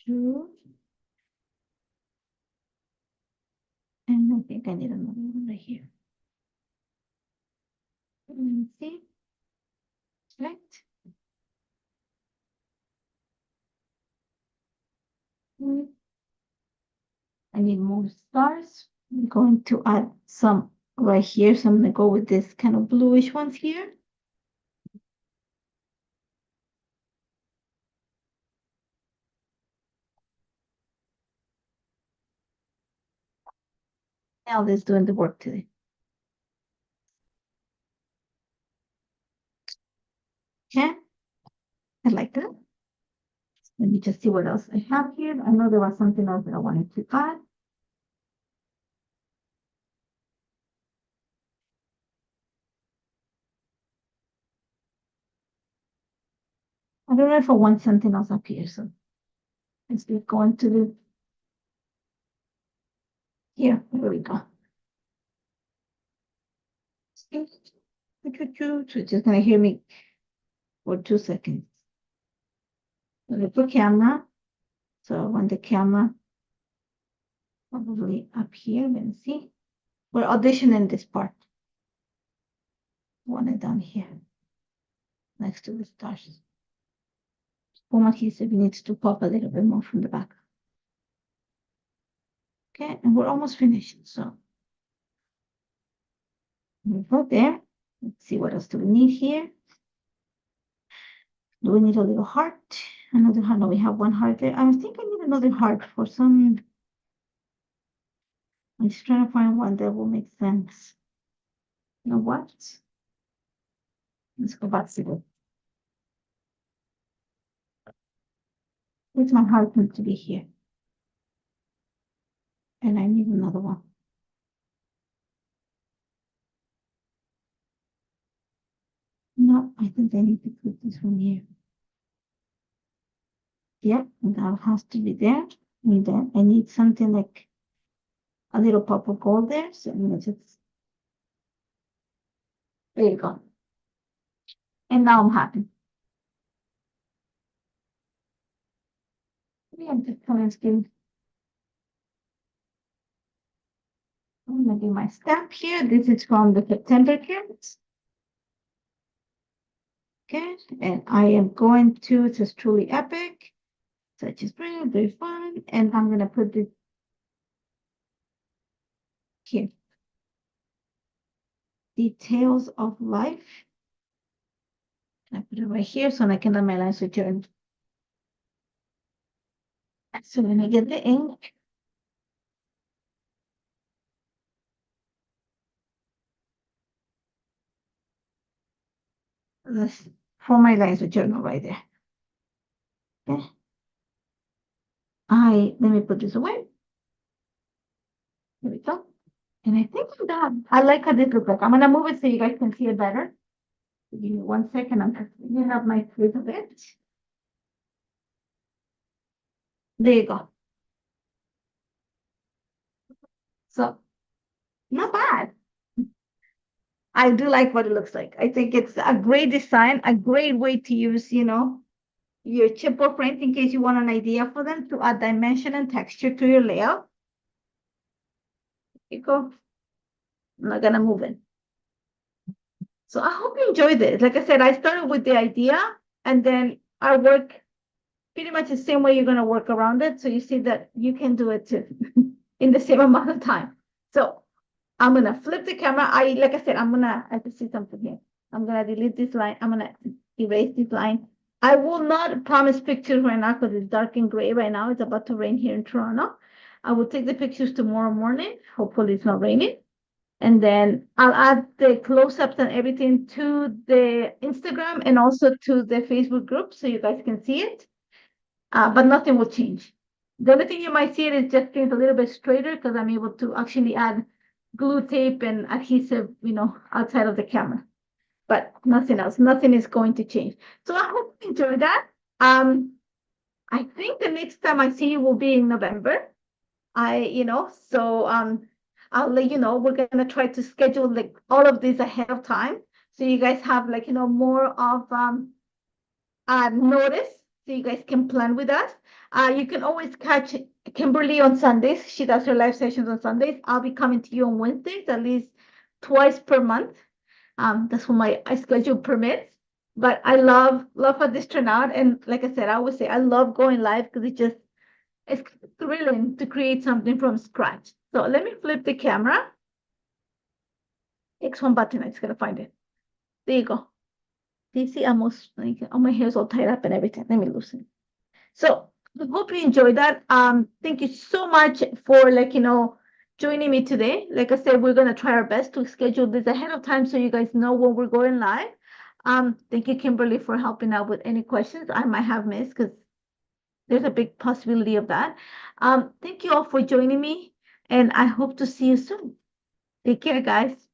A: two, and I think I need another one right here. Let me see. Right. I need more stars. I'm going to add some right here. So I'm gonna go with this kind of bluish ones here. Now this doing the work today. Okay, I like that. Let me just see what else I have here. I know there was something else that I wanted to add. I don't know if I want something else up here, so let's get going to the here. There we go. So just gonna hear me for 2 seconds. So I put camera. So I want the camera probably up here. Let me see. We're auditioning this part. Want it down here, next to the stars. Foam adhesive needs to pop a little bit more from the back. Okay, and we're almost finished. So we go there. Let's see what else do we need here. Do we need a little heart? Another heart? No, we have one heart there. I think I need another heart for some. I'm just trying to find one that will make sense. You know what? Let's go back to it. It's my heart need to be here. And I need another one. No, I think I need to put this one here. Yep, that has to be there. And then I need something like a little pop of gold there. So I'm gonna just, there you go. And now I'm happy. Yeah, I'm just gonna give, I'm gonna do my stamp here. This is from the September kits. Okay, and I am going to, it says truly epic, such as very fun. And I'm gonna put this here. Details of life. I put it right here so I can have my lines returned. So let me get the ink. This for my lines journal right there. Okay. Let me put this away. Here we go. And I think I'm done. I like how this looks like. I'm gonna move it so you guys can see it better. Give me 1 second. I'm just cleaning up my space a bit. There you go. So not bad. I do like what it looks like. I think it's a great design, a great way to use, your chipboard print in case you want an idea for them to add dimension and texture to your layout. Here you go. I'm not gonna move it. So I hope you enjoyed this. Like I said, I started with the idea and then I work pretty much the same way you're gonna work around it. So you see that you can do it too in the same amount of time. So I'm gonna flip the camera. Like I said, I have to see something here. I'm gonna delete this line. I'm gonna erase this line. I will not promise pictures right now because it's dark and gray right now. It's about to rain here in Toronto. I will take the pictures tomorrow morning. Hopefully it's not raining. And then I'll add the close-ups and everything to the Instagram and also to the Facebook group so you guys can see it. But nothing will change. The only thing you might see it is just getting a little bit straighter because I'm able to actually add glue tape and adhesive, outside of the camera. But nothing else. Nothing is going to change. So I hope you enjoyed that. I think the next time I see you will be in November. So I'll let you know. We're gonna try to schedule like all of this ahead of time, so you guys have like more of notice, so you guys can plan with us. You can always catch Kimberly on Sundays. She does her live sessions on Sundays. I'll be coming to you on Wednesdays, at least twice per month. That's when my schedule permits. But I love how this turned out, and like I said, I always say I love going live because it's thrilling to create something from scratch. So let me flip the camera. X1 button, I just gotta find it. There you go. Do you see almost like all my hair's all tied up and everything? Let me loosen it. So I hope you enjoyed that. Thank you so much for joining me today. Like I said, we're gonna try our best to schedule this ahead of time so you guys know when we're going live. Thank you, Kimberly, for helping out with any questions I might have missed because there's a big possibility of that. Thank you all for joining me, and I hope to see you soon. Take care, guys.